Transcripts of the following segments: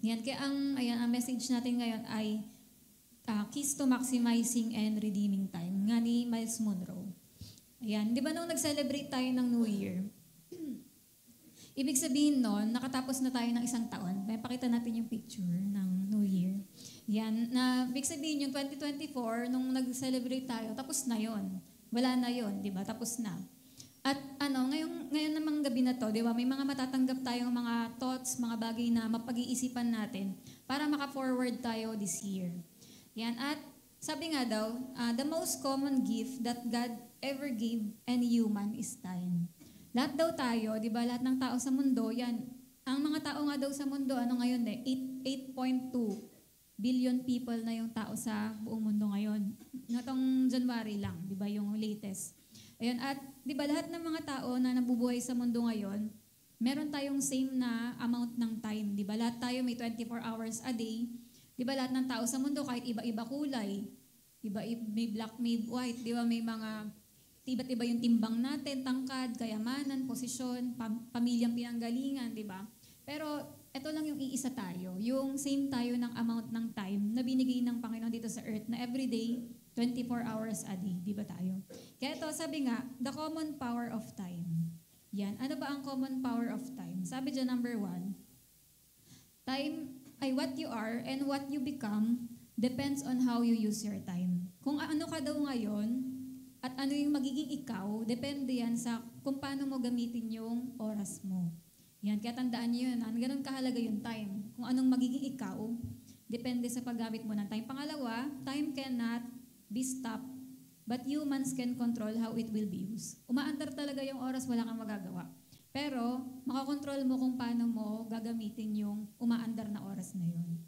Yan, kaya ang message natin ngayon ay Keys to Maximizing and Redeeming Time, nga ni Miles Monroe. Ayan, di ba nung nag-celebrate tayo ng New Year, ibig sabihin nun, nakatapos na tayo ng isang taon. May pakita natin yung picture ng New Year. Yan, na ibig sabihin yung 2024, nung nag-celebrate tayo, tapos na yon. Wala na yon, di ba? Tapos na. At ngayon namang gabi na to, di ba, may mga matatanggap tayong mga thoughts, mga bagay na mapag-iisipan natin para maka-forward tayo this year. Yan, at sabi nga daw, the most common gift that God ever gave any human is time. Lahat daw tayo, di ba, lahat ng tao sa mundo, yan, ang mga tao nga daw sa mundo, ngayon 8.2 billion people na yung tao sa buong mundo ngayon. Natong January lang, di ba, yung latest. Ayun, at di ba lahat ng mga tao na nabubuhay sa mundo ngayon, meron tayong same na amount ng time. Di ba lahat tayo may 24 hours a day. Di ba lahat ng tao sa mundo kahit iba-iba kulay. May black, may white. Di ba may mga iba't iba yung timbang natin, tangkad, kayamanan, posisyon, pamilyang pinanggalingan, di ba? Pero ito lang yung iisa tayo. Yung same tayo ng amount ng time na binigay ng Panginoon dito sa earth na everyday, 24 hours a day, di ba tayo? Kaya ito, sabi nga, the common power of time. Yan. Ano ba ang common power of time? Sabi dyan, number 1, time ay what you are and what you become depends on how you use your time. Kung ano ka daw ngayon at ano yung magiging ikaw, depende yan sa kung paano mo gamitin yung oras mo. Yan, kaya tandaan nyo yun. Ganun kahalaga yung time. Kung anong magiging ikaw, depende sa paggamit mo ng time. Pangalawa, time cannot be stopped, but humans can control how it will be used. Umaandar talaga yung oras, wala kang magagawa. Pero, makakontrol mo kung paano mo gagamitin yung umaandar na oras na yun.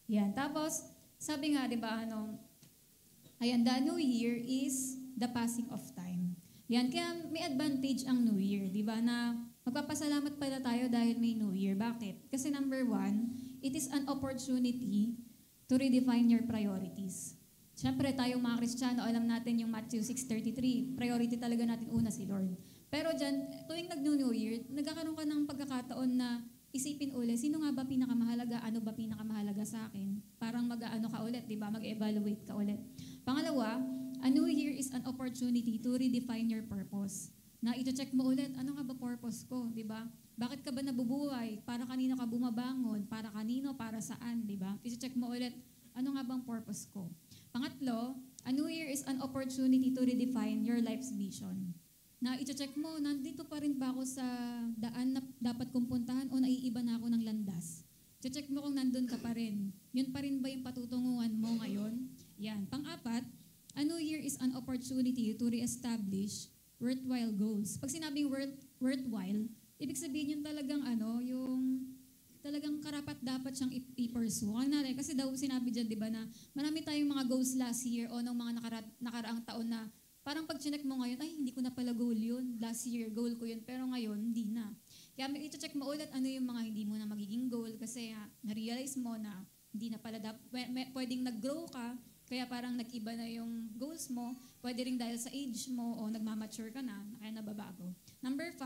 Yan. Tapos, sabi nga, di ba, ayan, the new year is the passing of time. Yan, kaya may advantage ang new year, di ba, na magpapasalamat pala tayo dahil may new year. Bakit? Kasi number 1, it is an opportunity to redefine your priorities. Siyempre, tayong mga Kristiyano, alam natin yung Matthew 6:33, priority talaga natin una si Lord. Pero dyan, tuwing nag-New Year, nagkakaroon ka ng pagkakataon na isipin ulit, sino nga ba pinakamahalaga, ano ba pinakamahalaga sa akin? Parang mag-ano ka ulit, di ba? Mag-evaluate ka ulit. Pangalawa, a new year is an opportunity to redefine your purpose. Na ito-check mo ulit, ano nga ba purpose ko, di ba? Bakit ka ba nabubuhay? Para kanino ka bumabangon? Para kanino? Para saan, di ba? Ito-check mo ulit, ano nga bang purpose ko? Pangatlo, a new year is an opportunity to redefine your life's vision. Na ito-check mo, nandito pa rin ba ako sa daan na dapat kong puntahan o naiiba na ako ng landas? Ito-check mo kung nandun ka pa rin. Yun pa rin ba yung patutunguhan mo ngayon? Yan. Pang-apat, a new year is an opportunity to reestablish worthwhile goals. Pag sinabing worthwhile, ibig sabihin yun talagang yung talagang karapat dapat siyang i-pursue. Kasi daw sinabi dyan, di ba, na marami tayong mga goals last year o nung mga nakaraang taon na parang pag chinek mo ngayon, ay, hindi ko na pala goal yun. Last year, goal ko yun. Pero ngayon, hindi na. Kaya may ito-check mo ulit ano yung mga hindi mo na magiging goal kasi na-realize mo na hindi na pala pwedeng nag-grow ka, kaya parang nag-iba na yung goals mo. Pwede rin dahil sa age mo o nagmamature ka na, kaya nababago. Number 5,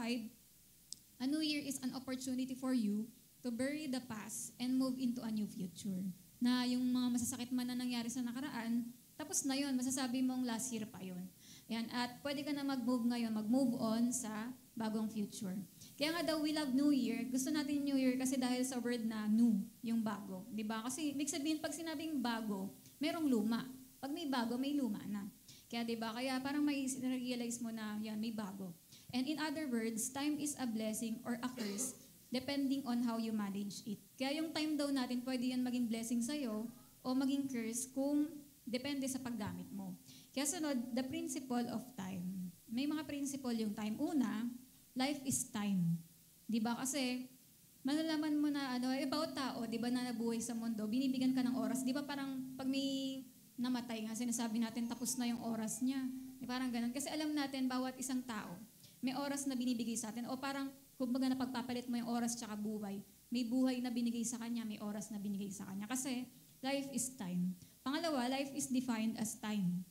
a new year is an opportunity for you to bury the past and move into a new future. Na yung mga masasakit man na nangyari sa nakaraan, tapos na yun, masasabi mong last year pa yun. Yan, at pwede ka na mag-move ngayon, mag-move on sa bagong future. Kaya nga daw, we love New Year. Gusto natin New Year kasi dahil sa word na new, yung bago. Diba? Kasi, ibig sabihin, pag sinabing bago, merong luma. Pag may bago, may luma na. Kaya diba? Kaya parang may realize mo na, yan, may bago. And in other words, time is a blessing or a curse depending on how you manage it. Kaya yung time daw natin, pwede yan maging blessing sa'yo o maging curse kung depende sa paggamit mo. Kaya sunod, the principle of time. May mga principle yung time. Una, life is time. Diba? Kasi, malalaman mo na, about tao, diba, na nabuhay sa mundo, binibigyan ka ng oras. Diba parang pag may namatay nga, sinasabi natin, tapos na yung oras niya. Diba, parang ganun. Kasi alam natin, bawat isang tao, may oras na binibigay sa atin. O parang, kumbaga napagpapalit mo yung oras tsaka buhay. May buhay na binigay sa kanya, may oras na binigay sa kanya. Kasi, life is time. Pangalawa, life is defined as time.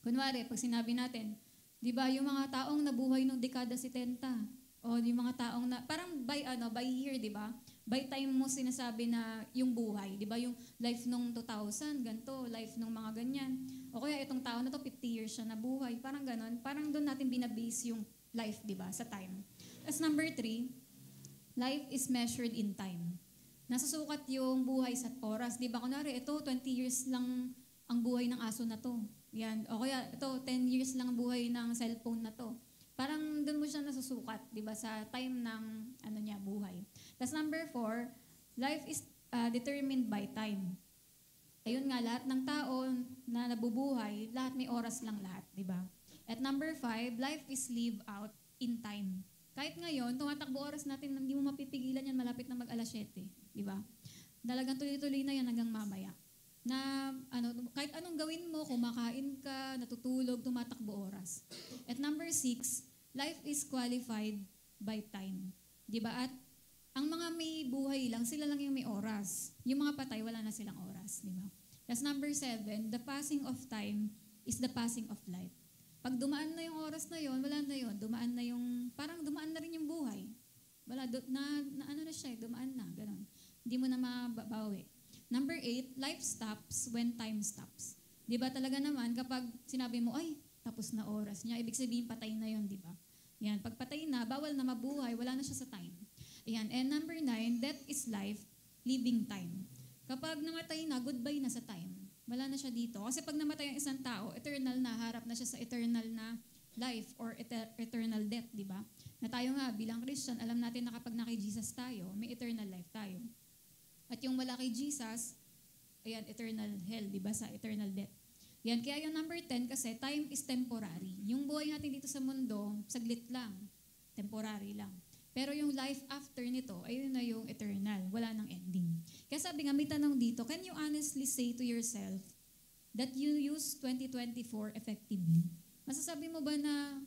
Kunwari, pag sinabi natin, di ba, yung mga taong nabuhay nung dekada 70, o yung mga taong na, parang by year, di ba? By time mo sinasabi na yung buhay, di ba? Yung life nung 2000, ganito, life nung mga ganyan. O kaya itong tao na to, 50 years siya na buhay. Parang ganon. Parang doon natin binabase yung life, di ba? Sa time. As number 3, life is measured in time. Nasusukat yung buhay sa oras. Di ba? Kunwari, ito, 20 years lang ang buhay ng aso na to. Yan. O kaya, ito, 10 years lang ang buhay ng cellphone na to. Parang doon mo siya nasusukat, di ba, sa time ng buhay. Tapos number 4, life is determined by time. Ayun nga, lahat ng tao na nabubuhay, lahat may oras lang lahat, di ba? At number 5, life is lived out in time. Kahit ngayon, tumatakbo oras natin, hindi mo mapipigilan yan, malapit na mag-alas 7, di ba? Dalagang tuloy-tuloy na yan hanggang mamaya. Na kahit anong gawin mo, kumakain ka, natutulog, tumatakbo oras. At number 6, life is qualified by time. Di ba? At ang mga may buhay lang, sila lang yung may oras. Yung mga patay, wala na silang oras. Di ba? That's number 7, the passing of time is the passing of life. Pag dumaan na yung oras na yon, wala na yon. Dumaan na yung, parang dumaan na rin yung buhay. Wala, na siya, dumaan na, gano'n. Hindi mo na mababawi. Number 8, life stops when time stops. Di ba talaga naman, kapag sinabi mo, ay, tapos na oras niya, ibig sabihin patay na yon, di ba? Yan, pag patay na, bawal na mabuhay, wala na siya sa time. Yan, and number 9, death is life, living time. Kapag namatay na, goodbye na sa time. Wala na siya dito. Kasi pag namatay ang isang tao, eternal na, harap na siya sa eternal na life or eternal death, di ba? Na tayo nga, bilang Christian, alam natin na kapag na kay Jesus tayo, may eternal life tayo. At yung wala kay Jesus, ayan, eternal hell, di ba? Sa eternal death. Yan, kaya yung number 10 kasi, time is temporary. Yung buhay natin dito sa mundo, saglit lang. Temporary lang. Pero yung life after nito, ayun na yung eternal. Wala nang ending. Kaya sabi nga, may tanong dito, can you honestly say to yourself that you use 2024 effectively? Masasabi mo ba na,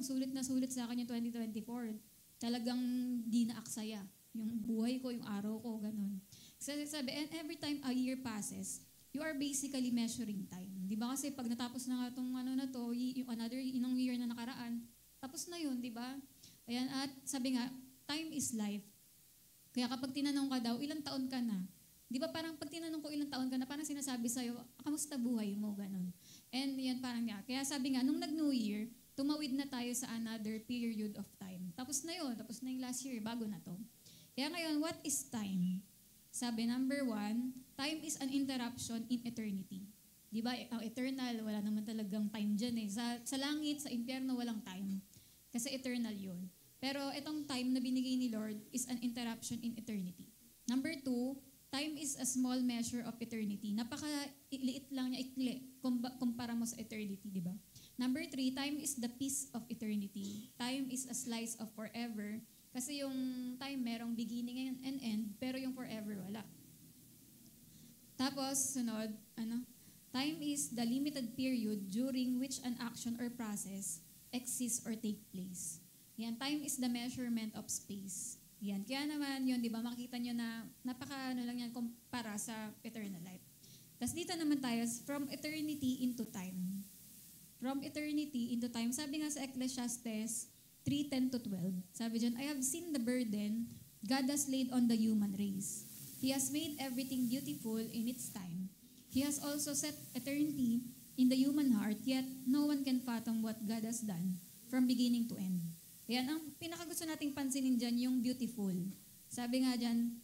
sulit na sulit sa akin yung 2024? Talagang di na aksaya. Yung buhay ko, yung araw ko, ganun. Kasi sabi, and every time a year passes, you are basically measuring time. Di ba kasi pag natapos na nga itong yung year na nakaraan, tapos na yun, di ba? Ayan, at sabi nga, time is life. Kaya kapag tinanong ka daw, ilang taon ka na? Di ba parang pag tinanong ko ilang taon ka na, parang sinasabi sa'yo, kamusta buhay mo? Ganon. And yan parang nga. Kaya sabi nga, nung nag-New Year, tumawid na tayo sa another period of time. Tapos na yun, tapos na yung last year, bago na to. Kaya ngayon, what is time? Sabi, number 1, time is an interruption in eternity. Di ba? Ang eternal, wala naman talagang time dyan eh. Sa langit, sa impyerno, walang time. Kasi eternal yun. Pero itong time na binigay ni Lord is an interruption in eternity. Number 2, time is a small measure of eternity. Napaka-liit lang niya, ikli, kumpara mo sa eternity, di ba? Number 3, time is the piece of eternity. Time is a slice of forever. Kasi yung time merong beginning and end, pero yung forever wala. Tapos, sunod, time is the limited period during which an action or process exists or take place. Yan, time is the measurement of space. Yan, kaya naman yun, di ba, makikita nyo na lang yan kumpara sa eternal life. Tapos dito naman tayo, from eternity into time. From eternity into time, sabi nga sa Ecclesiastes 3:10-12, sabi dyan, I have seen the burden God has laid on the human race. He has made everything beautiful in its time. He has also set eternity in the human heart, yet no one can fathom what God has done from beginning to end. Ayan, ang pinakagusto nating pansinin dyan, yung beautiful. Sabi nga dyan,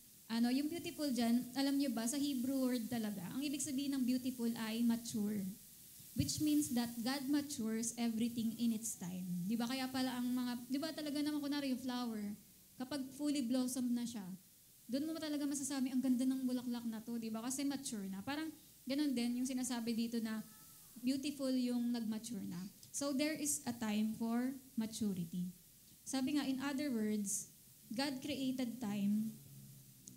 yung beautiful dyan, alam nyo ba, sa Hebrew word talaga, ang ibig sabihin ng beautiful ay mature. Which means that God matures everything in its time. Di ba kaya pala ang di ba talaga naman kunwari yung flower, kapag fully blossom na siya, doon mo talaga masasabi, ang ganda ng bulaklak na to, di ba? Kasi mature na. Parang ganun din yung sinasabi dito na beautiful yung nag-mature na. So there is a time for maturity. Sabi nga, in other words, God created time,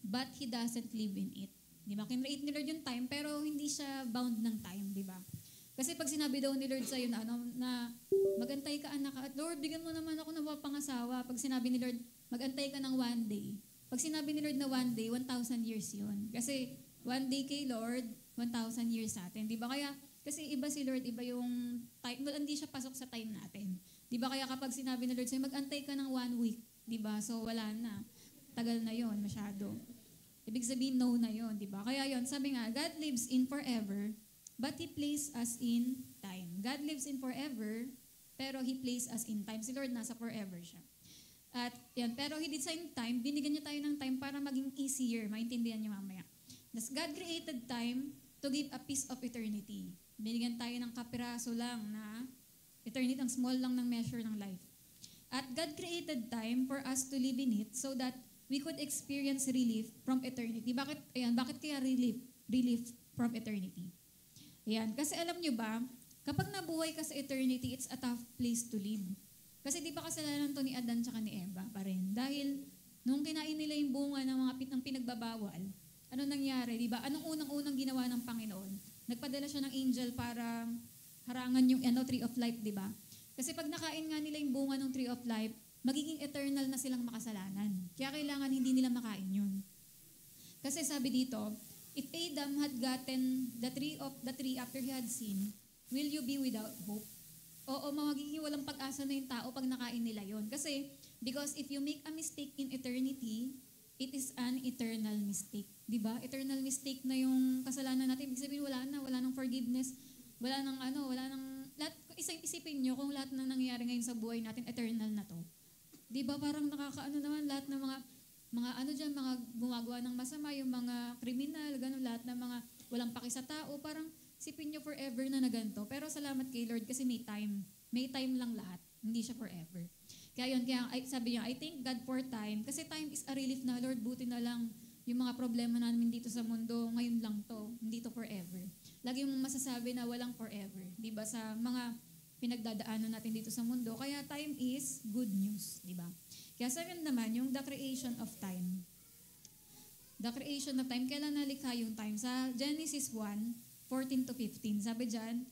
but He doesn't live in it. Di ba? Kinreate ni Lord yung time, pero hindi siya bound ng time, di ba? Kasi pag sinabi daw ni Lord sa'yo na magantay ka anak, at Lord, bigyan mo naman ako ng mapangasawa. Pag sinabi ni Lord, magantay ka ng one day. Pag sinabi ni Lord na one day, 1,000 years yun. Kasi one day kay Lord, 1,000 years sa atin. Di ba? Kaya, kasi iba si Lord, iba yung time, hindi siya pasok sa time natin. Di ba? Kaya kapag sinabi ni Lord sa'yo, mag-antay ka ng 1 week. Di ba? So, wala na. tagal na yon masyado. Ibig sabihin, no na yon, di ba? Kaya yon, sabi nga, God lives in forever, but He places us in time. God lives in forever, pero He places us in time. Si Lord nasa forever siya. At yan, pero He did sa time, binigyan niya tayo ng time para maging easier. Maintindihan niyo mamaya. God created time to give a piece of eternity. Binigyan tayo ng kapiraso lang na eternity, ang small lang ng measure ng life. At God created time for us to live in it so that we could experience relief from eternity. Bakit kaya relief from eternity? Ayan, kasi alam nyo ba, kapag nabuhay ka sa eternity, it's a tough place to live. Kasi di ba kasalanan to ni Adan tsaka ni Eva pa rin? Dahil nung kinain nila yung bunga ng mga ng pinagbabawal, ano nangyari, di ba? Anong unang-unang ginawa ng Panginoon? Nagpadala siya ng angel para harangan yung tree of life, di ba? Kasi pag nakain nga nila yung bunga ng tree of life, magiging eternal na silang makasalanan. Kaya kailangan hindi nila makain yun. Kasi sabi dito, if Adam had gotten the tree after he had sinned, will you be without hope? Oo, magiging walang pag-asa na yung tao pag nakain nila yon. Kasi, because if you make a mistake in eternity, it is an eternal mistake. Diba? Eternal mistake na yung kasalanan natin. Ibig sabihin, wala nang forgiveness, wala nang lahat, isipin nyo kung lahat ng nangyayari ngayon sa buhay natin, eternal na to. Diba? Parang naman, lahat ng mga gumagawa ng masama, yung mga kriminal, ganun, lahat ng mga walang paki sa tao, parang isipin nyo forever na ganito. Pero salamat kay Lord kasi may time. May time lang lahat. Hindi siya forever. Kaya sabi niya, I thank God for time. Kasi time is a relief na, Lord, buti na lang yung mga problema namin dito sa mundo, ngayon lang to, hindi to forever. Lagi mong masasabi na walang forever. Di ba? Sa mga pinagdadaanan natin dito sa mundo. Kaya time is good news. Di ba? Kaya sabi naman, yung the creation of time. The creation of time, kailan nalikha yung time? Sa Genesis 1:14 to 15, sabi dyan,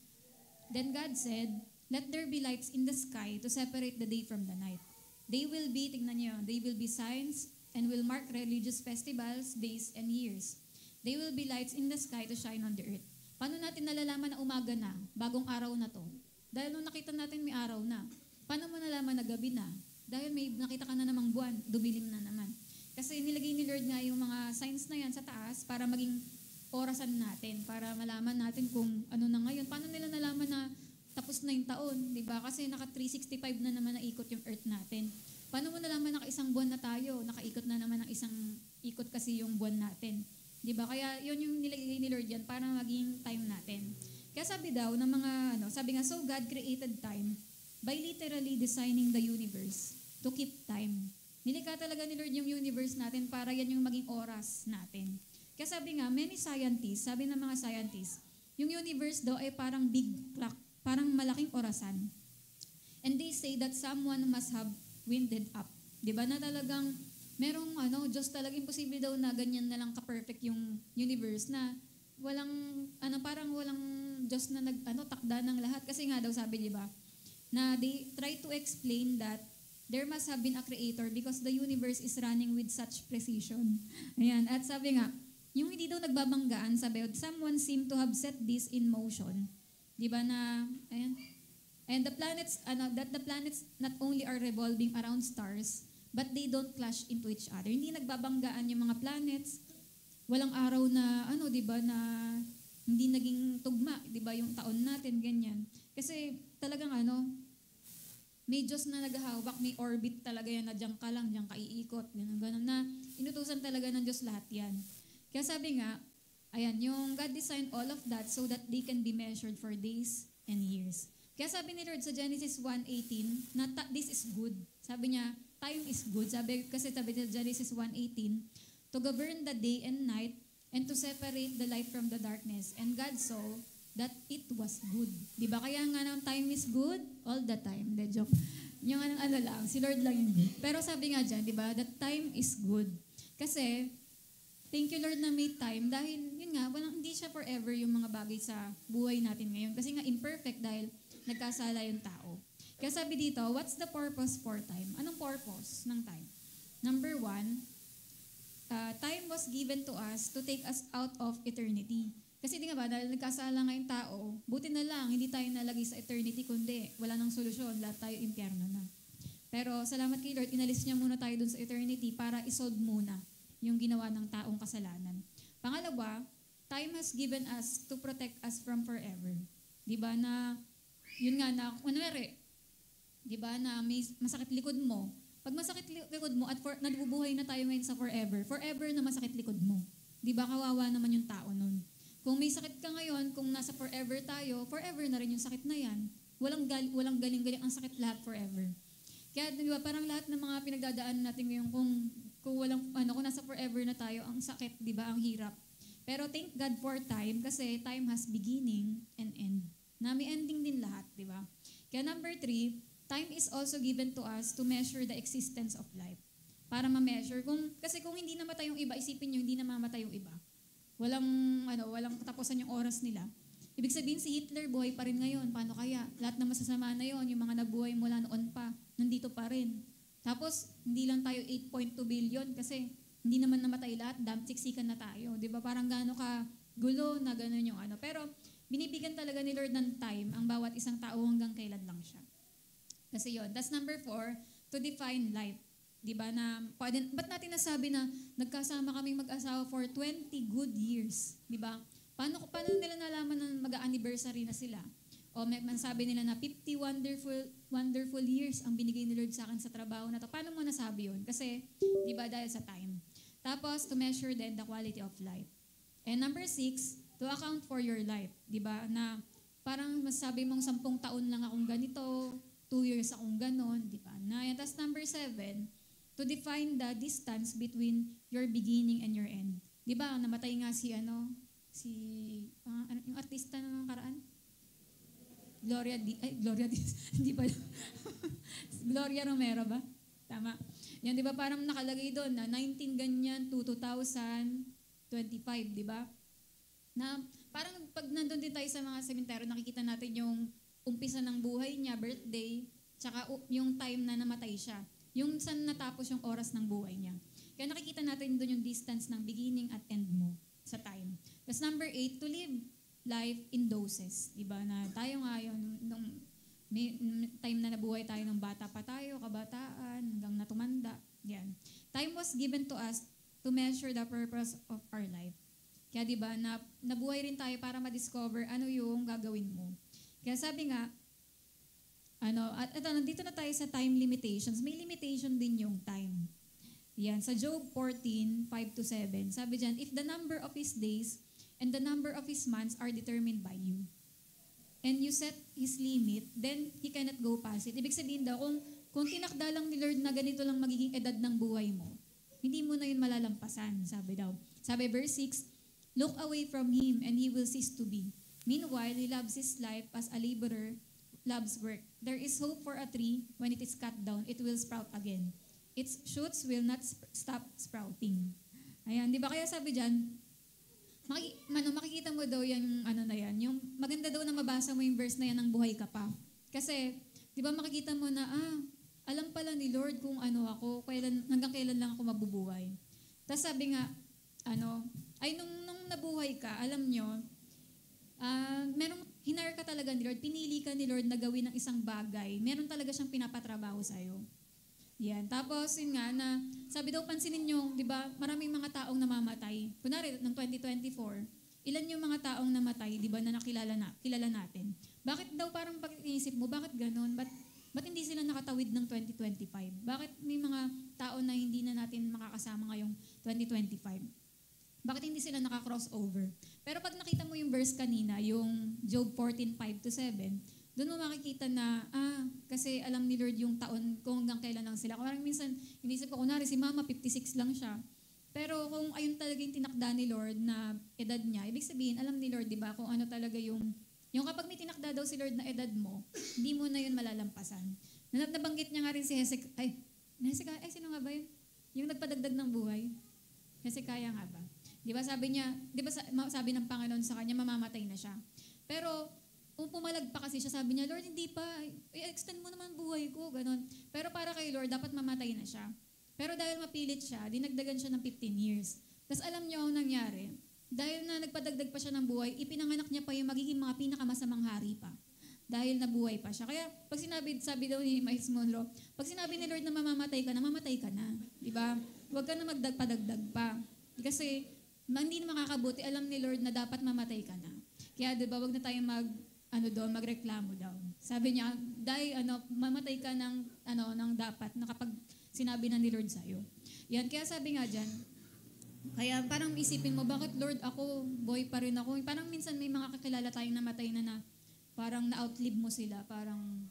then God said, let there be lights in the sky to separate the day from the night. They will be, tingnan nyo, they will be signs and will mark religious festivals, days, and years. They will be lights in the sky to shine on the earth. Paano natin nalalaman na umaga na, bagong araw na to? Dahil nung nakita natin may araw na. Paano mo nalaman na gabi na? Dahil may nakita ka na namang buwan, dumilim na naman. Kasi nilagay ni Lord nga yung mga signs na yan sa taas para maging orasan natin, para malaman natin kung ano na ngayon. Paano nila nalaman na tapos na yung taon, di ba? Kasi naka 365 na naman na ikot yung earth natin. Paano mo nalaman naka isang buwan na tayo? Nakaikot na naman ng isang ikot kasi yung buwan natin. Di ba? Kaya yun yung nilagay ni Lord yan para maging time natin. Kaya sabi daw ng mga, sabi nga, so God created time by literally designing the universe to keep time. Nilikha talaga ni Lord yung universe natin para yan yung maging oras natin. Kaya sabi nga, many scientists, sabi ng mga scientists, yung universe daw ay parang big clock, parang malaking orasan. And they say that someone must have winded up. Diba na talagang merong Diyos talaga imposible daw na ganyan na lang ka-perfect yung universe na parang walang Diyos na takda ng lahat. Kasi nga daw sabi, diba, na they try to explain that there must have been a creator because the universe is running with such precision. Ayan. At sabi nga, yung hindi daw nagbabanggaan, sabi, someone seemed to have set this in motion. Diba na, ayan. And the planets not only are revolving around stars, but they don't clash into each other. Hindi nagbabanggaan yung mga planets. Walang araw na, diba, na hindi naging tugma, diba, yung taon natin, ganyan. Kasi talagang may Diyos na naghahawak, may orbit talaga yan na diyan ka lang, diyan ka iikot, gano'n na inutusan talaga ng Diyos lahat yan. Kaya sabi nga, ayan, yung God designed all of that so that they can be measured for days and years. Kaya sabi ni Lord sa Genesis 1:18, na this is good. Sabi niya, time is good. Kasi sabi sa Genesis 1:18, to govern the day and night and to separate the light from the darkness. And God saw that it was good. Di ba? Kaya nga time is good all the time. De joke. Yung lang, si Lord lang yun. Pero sabi nga dyan, di ba, that time is good. Kasi, thank you Lord na may time dahil, yun nga, hindi siya forever yung mga bagay sa buhay natin ngayon. Kasi nga imperfect dahil nagkasala yung tao. Kaya sabi dito, what's the purpose for time? Anong purpose ng time? Number 1, time was given to us to take us out of eternity. Kasi di nga ba, dahil nagkasala nga yung tao, buti na lang, hindi tayo nalagay sa eternity, kundi wala nang solusyon, lahat tayo impyerno na. Pero salamat kay Lord, inalis niya muna tayo dun sa eternity para isolve muna yung ginawa ng taong kasalanan. Pangalawa, time has given us to protect us from forever. Di ba na, yun nga na, kunwari, di ba na may masakit likod mo. Pag masakit likod mo at nabubuhay na tayo ngayon sa forever, forever na masakit likod mo. Di ba kawawa naman yung tao nun. Kung may sakit ka ngayon, kung nasa forever tayo, forever na rin yung sakit na yan. Walang galing-galing ang sakit lahat forever. Kaya di ba parang lahat ng mga pinagdadaan natin ngayon kung nasa forever na tayo, ang sakit, di ba, ang hirap. Pero thank God for time kasi time has beginning and end. Na may ending din lahat, di ba? Kaya number 3, time is also given to us to measure the existence of life. Para ma-measure. Kasi kung hindi namatay yung iba, isipin nyo, hindi na mamatay yung iba. Walang katapusan yung oras nila. Ibig sabihin si Hitler buhay pa rin ngayon. Paano kaya? Lahat na masasama na yon, yung mga nabuhay mula noon pa, nandito pa rin. Tapos, hindi lang tayo 8.2 billion kasi hindi naman namatay lahat, siksikan na tayo. Di ba? Parang gaano ka gulo na gano'n yung ano. Pero, binibigyan talaga ni Lord ng time ang bawat isang tao hanggang kailan lang siya. Kasi yon. That's number 4, to define life. Di ba na, ba't natin nasabi na nagkasama kaming mag-asawa for 20 good years? Di ba? Paano nila nalaman na mag-anniversary na sila? O may sabi nila na 50 wonderful years ang binigay ni Lord sa akin sa trabaho na to. Paano mo nasabi yun? Kasi, di ba, dahil sa time. Tapos, to measure then the quality of life. And number 6, to account for your life. Di ba? Na parang masasabi mong 10 taon lang akong ganito, 2 years akong ganon, di ba? Tapos number 7, to define the distance between your beginning and your end. Di ba? Namatay nga yung artista ng karaan? Gloria Diaz. Hindi ba? Gloria Romero ba? Tama. Yan, di ba? Parang nakalagay doon na 19 ganyan to 2025, di ba? Na parang pag nandun din tayo sa mga sementeryo, nakikita natin yung umpisa ng buhay niya, birthday, tsaka yung time na namatay siya. Yung saan natapos yung oras ng buhay niya. Kaya nakikita natin doon yung distance ng beginning at end mo sa time. Tapos number 8, to live life in doses. Diba? Na tayo nga yun, nung may time na nabuhay tayo ng bata pa tayo, kabataan, hanggang natumanda. Yan. Time was given to us to measure the purpose of our life. Kaya diba, nabuhay rin tayo para ma-discover ano yung gagawin mo. Kaya sabi nga, nandito na tayo sa time limitations. May limitation din yung time. Yan, sa Job 14:5-7, sabi dyan, if the number of his days and the number of his months are determined by you, and you set his limit, then he cannot go past it. Ibig sabihin daw, kung tinakda lang ni Lord na ganito lang magiging edad ng buhay mo, hindi mo na yun malalampasan, sabi daw. Sabi verse 6, look away from him and he will cease to be. Meanwhile, he loves his life as a laborer loves work. There is hope for a tree. When it is cut down, it will sprout again. Its shoots will not stop sprouting. Ayan, di ba kaya sabi dyan, makikita mo daw yung yung maganda daw na mabasa mo yung verse na yan ng buhay ka pa. Kasi, di ba makikita mo na, alam pala ni Lord kung ako, hanggang kailan lang ako mabubuhay. Tapos sabi nga, nung nabuhay ka, alam nyo, hinar ka talaga ni Lord, pinili ka ni Lord na gawin ng isang bagay, meron talaga siyang pinapatrabaho sa'yo. Yan. Tapos, yun nga, na sabi daw, pansinin nyo, di ba, maraming mga taong namamatay. Kunwari, ng 2024, ilan yung mga taong namatay, di ba, na kilala natin. Bakit daw parang pag-iisip mo, bakit ganun? Ba't hindi sila nakatawid ng 2025? Bakit may mga tao na hindi na natin makakasama ngayong 2025? Bakit hindi sila naka-crossover? Pero pag nakita mo yung verse kanina, yung Job 14:5-7, doon mo makikita na, kasi alam ni Lord yung taon kung hanggang kailan lang sila. Parang minsan, inisip ko, kunwari si Mama, 56 lang siya. Pero kung ayun talaga yung tinakda ni Lord na edad niya, ibig sabihin, alam ni Lord, di ba, kung ano talaga yung kapag may tinakda daw si Lord na edad mo, hindi mo na yun malalampasan. Nabanggit niya nga rin si Hezekiah, sino nga ba yun? Yung nagpadagdag ng buhay. Hezekiah nga ba? Di ba sabi sabi ng Panginoon sa kanya, mamamatay na siya. Pero, kung pumalag pa kasi siya, sabi niya, Lord, hindi pa, i-extend mo naman buhay ko, ganon. Pero para kay Lord, dapat mamatay na siya. Pero dahil mapilit siya, dinagdagan siya ng 15 years. Tapos alam niyo ang nangyari, dahil na nagpadagdag pa siya ng buhay, ipinanganak niya pa yung magiging mga pinakamasamang hari pa. dahil nabuhay pa siya. Kaya pag sabi daw ni Miles Monroe, pag sinabi ni Lord na mamamatay ka na. Di ba? Huwag ka na magdagpadagdag pa. Kasi hindi na makakabuti, alam ni Lord na dapat mamatay ka na. Kaya di ba, huwag na tayong magreklamo daw. Sabi niya, mamatay ka ng dapat na kapag sinabi na ni Lord sa'yo. Yan, kaya sabi nga dyan, kaya parang isipin mo, bakit Lord ako, boy pa rin ako. Parang minsan may mga kakilala tayong namatay na parang na-outlive mo sila, parang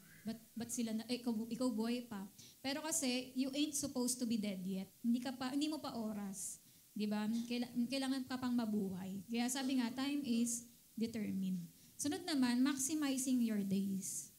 ba't sila ikaw buhay pa. Pero kasi you ain't supposed to be dead yet. Hindi mo pa oras, 'di ba? Kailangan ka pang mabuhay. Kaya sabi nga, time is determined. Sunod naman, maximizing your days.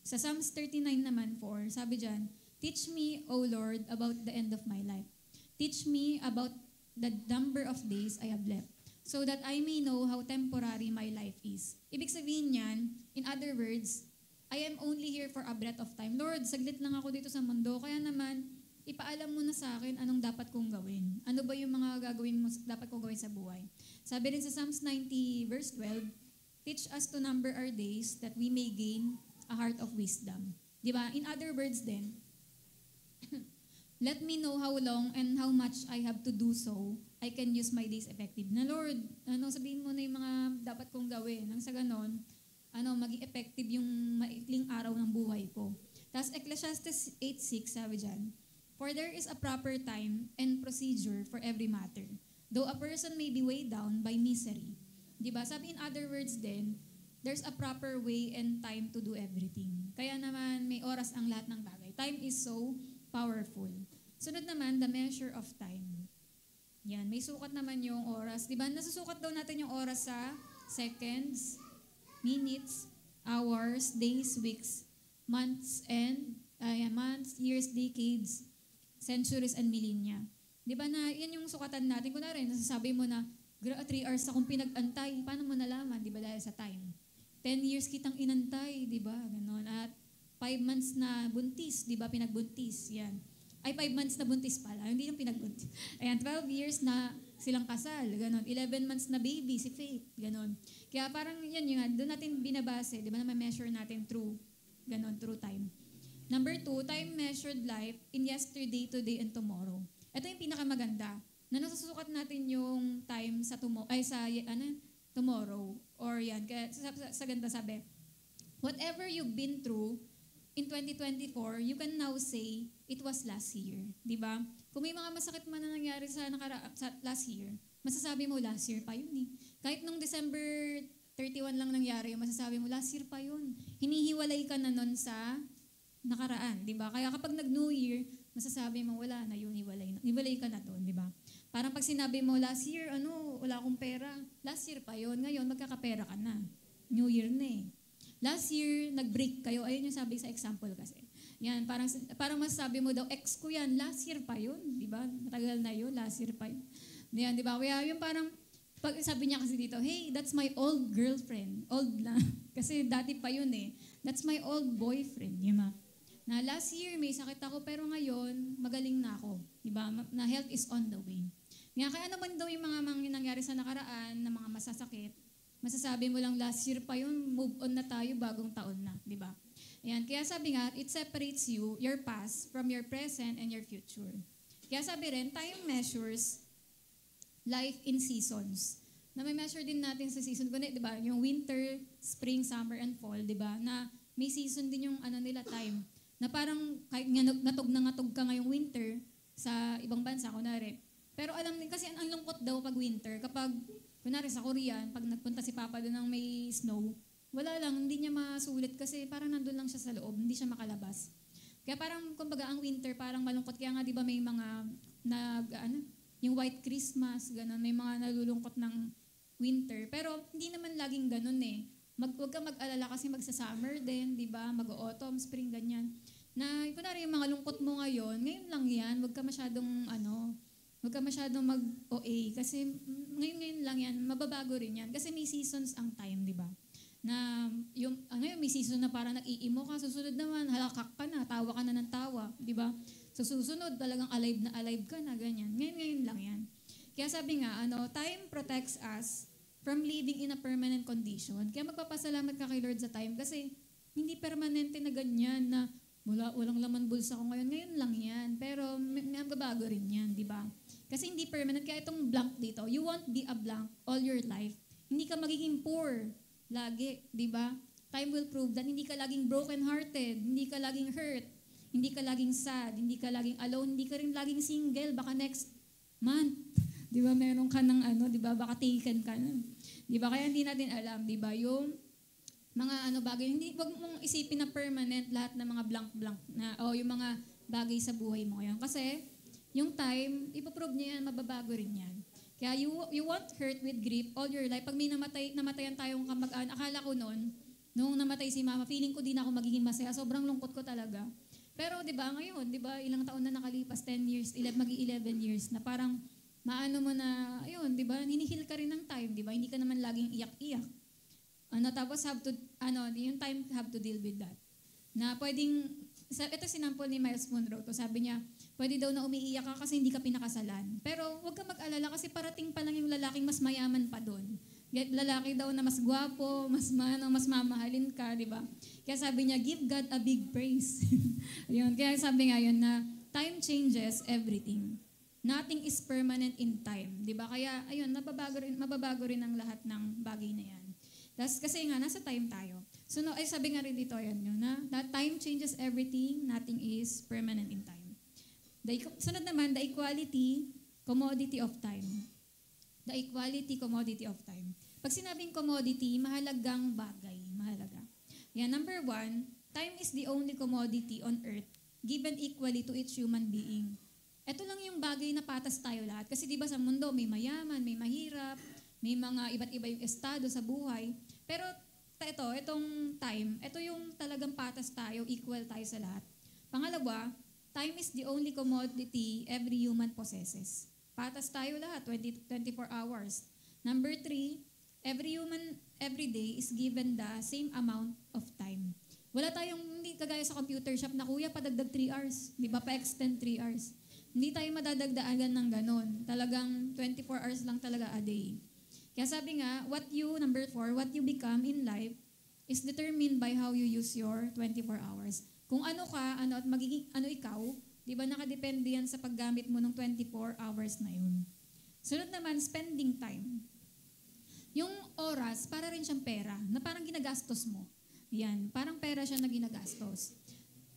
Sa Psalms 39 naman 4, sabi diyan, teach me, O Lord, about the end of my life. Teach me about the number of days I have left, so that I may know how temporary my life is. Ibig sabihin niyan, in other words, I am only here for a breath of time. Lord, saglit lang ako dito sa mundo, kaya naman, ipaalam mo na sa akin anong dapat kong gawin. Ano ba yung mga dapat kong gawin sa buhay? Sabi rin sa Psalms 90 verse 12, teach us to number our days that we may gain a heart of wisdom. Di ba? In other words then, let me know how long and how much I have to do so I can use my days effective. Na Lord, sabihin mo na yung mga dapat kong gawin. Nang sa ganon, maging effective yung maikling araw ng buhay ko. Tapos Ecclesiastes 8:6 sabi dyan, for there is a proper time and procedure for every matter, though a person may be weighed down by misery. Diba? Sabi in other words then, there's a proper way and time to do everything. Kaya naman may oras ang lahat ng bagay. Time is so powerful. Sunod naman, the measure of time. Yan, may sukat naman yung oras. Diba? Nasusukat daw natin yung oras sa seconds, minutes, hours, days, weeks, months, years, decades, centuries, and millennia. Diba na yan yung sukatan natin? Kunwari, nasasabi mo na, 3 hours akong pinag-antay. Paano mo nalaman? Diba dahil sa time? 10 years kitang inantay, diba? Ganon. At 5 months na buntis, diba? Pinagbuntis. Yan. 5 months na buntis pala. Hindi yung pinagbuntis. Ayan, 12 years na silang kasal. Ganon. 11 months na baby, si Faith. Ganon. Kaya parang yan yung doon natin binabase, di ba na ma-measure natin through time. Number 2, time measured life in yesterday, today, and tomorrow. Ito yung pinakamaganda. Na nasusukat natin yung time sa tomorrow. Or yan. Kaya sa ganda sabi, whatever you've been through, in 2024, you can now say, it was last year. Di ba? Kung may mga masakit man na nangyari sa last year, masasabi mo, last year pa yun eh. Kahit nung December 31 lang nangyari, masasabi mo, last year pa yun. Hinihiwalay ka na nun sa nakaraan. Di ba? Kaya kapag nag-New Year, masasabi mo, wala na yun, hiwalay ka na doon. Di ba? Parang pag sinabi mo, last year, wala akong pera. Last year pa yun. Ngayon, magkakapera ka na. New Year na eh. Last year, nag-break kayo. Ayun yung sabi sa example kasi. Yan, parang masasabi mo daw, ex ko yan, last year pa yun. Di ba? Matagal na yun, last year pa yun. Yan, di ba? Kaya yung parang, pag sabi niya kasi dito, hey, that's my old girlfriend. Old na. Kasi dati pa yun eh. That's my old boyfriend. Yun na last year, may sakit ako, pero ngayon, magaling na ako. Di ba? Na health is on the way. Kaya ano man daw yung mga nangyari sa nakaraan, na mga masasakit, masasabi mo lang last year pa yun, move on na tayo, bagong taon na, di ba? Ayan, kaya sabi nga, it separates you, your past, from your present and your future. Kaya sabi rin, time measures life in seasons. Na may measure din natin sa season ko, di ba? Yung winter, spring, summer, and fall, di ba? Na may season din yung time. Na parang kahit natog ka ngayong winter sa ibang bansa, kunwari. Pero alam din, kasi ang lungkot daw pag winter, kapag kunwari sa Korean, pag nagpunta si Papa doon ng may snow, wala lang, hindi niya masulit kasi parang nandun lang siya sa loob, hindi siya makalabas. Kaya parang, kumbaga, ang winter parang malungkot. Kaya nga, di ba, may mga, yung White Christmas, gano'n, may mga nalulungkot ng winter. Pero hindi naman laging gano'n eh. Huwag ka mag-alala kasi magsa-summer din, di ba? Mag-autumn, spring, ganyan. Na, kunwari yung mga lungkot mo ngayon lang yan, huwag ka masyadong, huwag ka masyadong mag-OA kasi ngayon lang yan, mababago rin yan. Kasi may seasons ang time, di ba? Na ngayon may season na parang nag-iimo ka, susunod naman, halakak ka na, tawa ka na ng tawa, di ba? So susunod, talagang alive ka na, ganyan. Ngayon lang yan. Kaya sabi nga, time protects us from living in a permanent condition. Kaya magpapasalamat ka kay Lord sa time kasi hindi permanente na ganyan na walang laman bulsa ko ngayon. Ngayon lang yan. Pero may magbabago rin yan, di ba? Kasi hindi permanent. Kaya itong blank dito, you won't be a blank all your life. Hindi ka magiging poor lagi, di ba? Time will prove that hindi ka laging broken-hearted, hindi ka laging hurt, hindi ka laging sad, hindi ka laging alone, hindi ka rin laging single. Baka next month, di ba, meron ka ng di ba, baka taken ka na. Di ba? Kaya hindi natin alam, di ba, yung mga bagay, hindi, wag mong isipin na permanent lahat ng mga blank-blank na, yung mga bagay sa buhay mo ngayon. Kasi, yung time, ipoprove niya yan, mababago rin yan. Kaya you won't hurt with grief all your life. Pag may namatayan tayong kamag-anak, akala ko noon, nung namatay si mama, feeling ko din ako magiging masaya. Sobrang lungkot ko talaga. Pero, di ba, ngayon, di ba, ilang taon na nakalipas, 10 years, magi-11 years, na parang, maano mo na, ayun, di ba, hinihil ka rin ng time, di ba, hindi ka naman laging iyak-iyak. Tapos yung time have to deal with that. Na pwedeng, ito sinample ni Miles Monroe, to sabi niya, pwede daw na umiiyak ka kasi hindi ka pinakasalan. Pero huwag ka mag-alala kasi parating pa lang yung lalaking mas mayaman pa doon. Lalaki daw na mas gwapo, mas mamahalin ka, di ba? Kaya sabi niya, give God a big praise. Ayun, kaya sabi nga yun na, time changes everything. Nothing is permanent in time, di ba? Kaya, ayun, mababago rin ang lahat ng bagay na yan. Kasi nga, nasa time tayo. So, sabi nga rin dito, yun, na that time changes everything, nothing is permanent in time. Sunod naman, the equality, commodity of time. The equality, commodity of time. Pag sinabing commodity, mahalagang bagay. Mahalaga. Yan, number 1, time is the only commodity on earth given equally to each human being. Ito lang yung bagay na patas tayo lahat. Kasi di ba sa mundo, may mayaman, may mahirap, may mga iba't iba yung estado sa buhay. Pero itong time, ito yung talagang patas tayo, equal tayo sa lahat. Pangalawa, time is the only commodity every human possesses. Patas tayo lahat, 24 hours. Number 3, every human every day is given the same amount of time. Wala tayong, hindi kagaya sa computer shop na kuya, padagdag 3 hours. Di ba, pa-extend 3 hours. Hindi tayo madadagdagan ng ganon. Talagang 24 hours lang talaga a day. Kaya sabi nga, number 4, what you become in life is determined by how you use your 24 hours. Kung ano ka, at magiging ano ikaw, di ba nakadepende yan sa paggamit mo ng 24 hours na yun. Sunod naman, spending time. Yung oras, para rin siyang pera, na parang ginagastos mo. Yan, parang pera siya na ginagastos.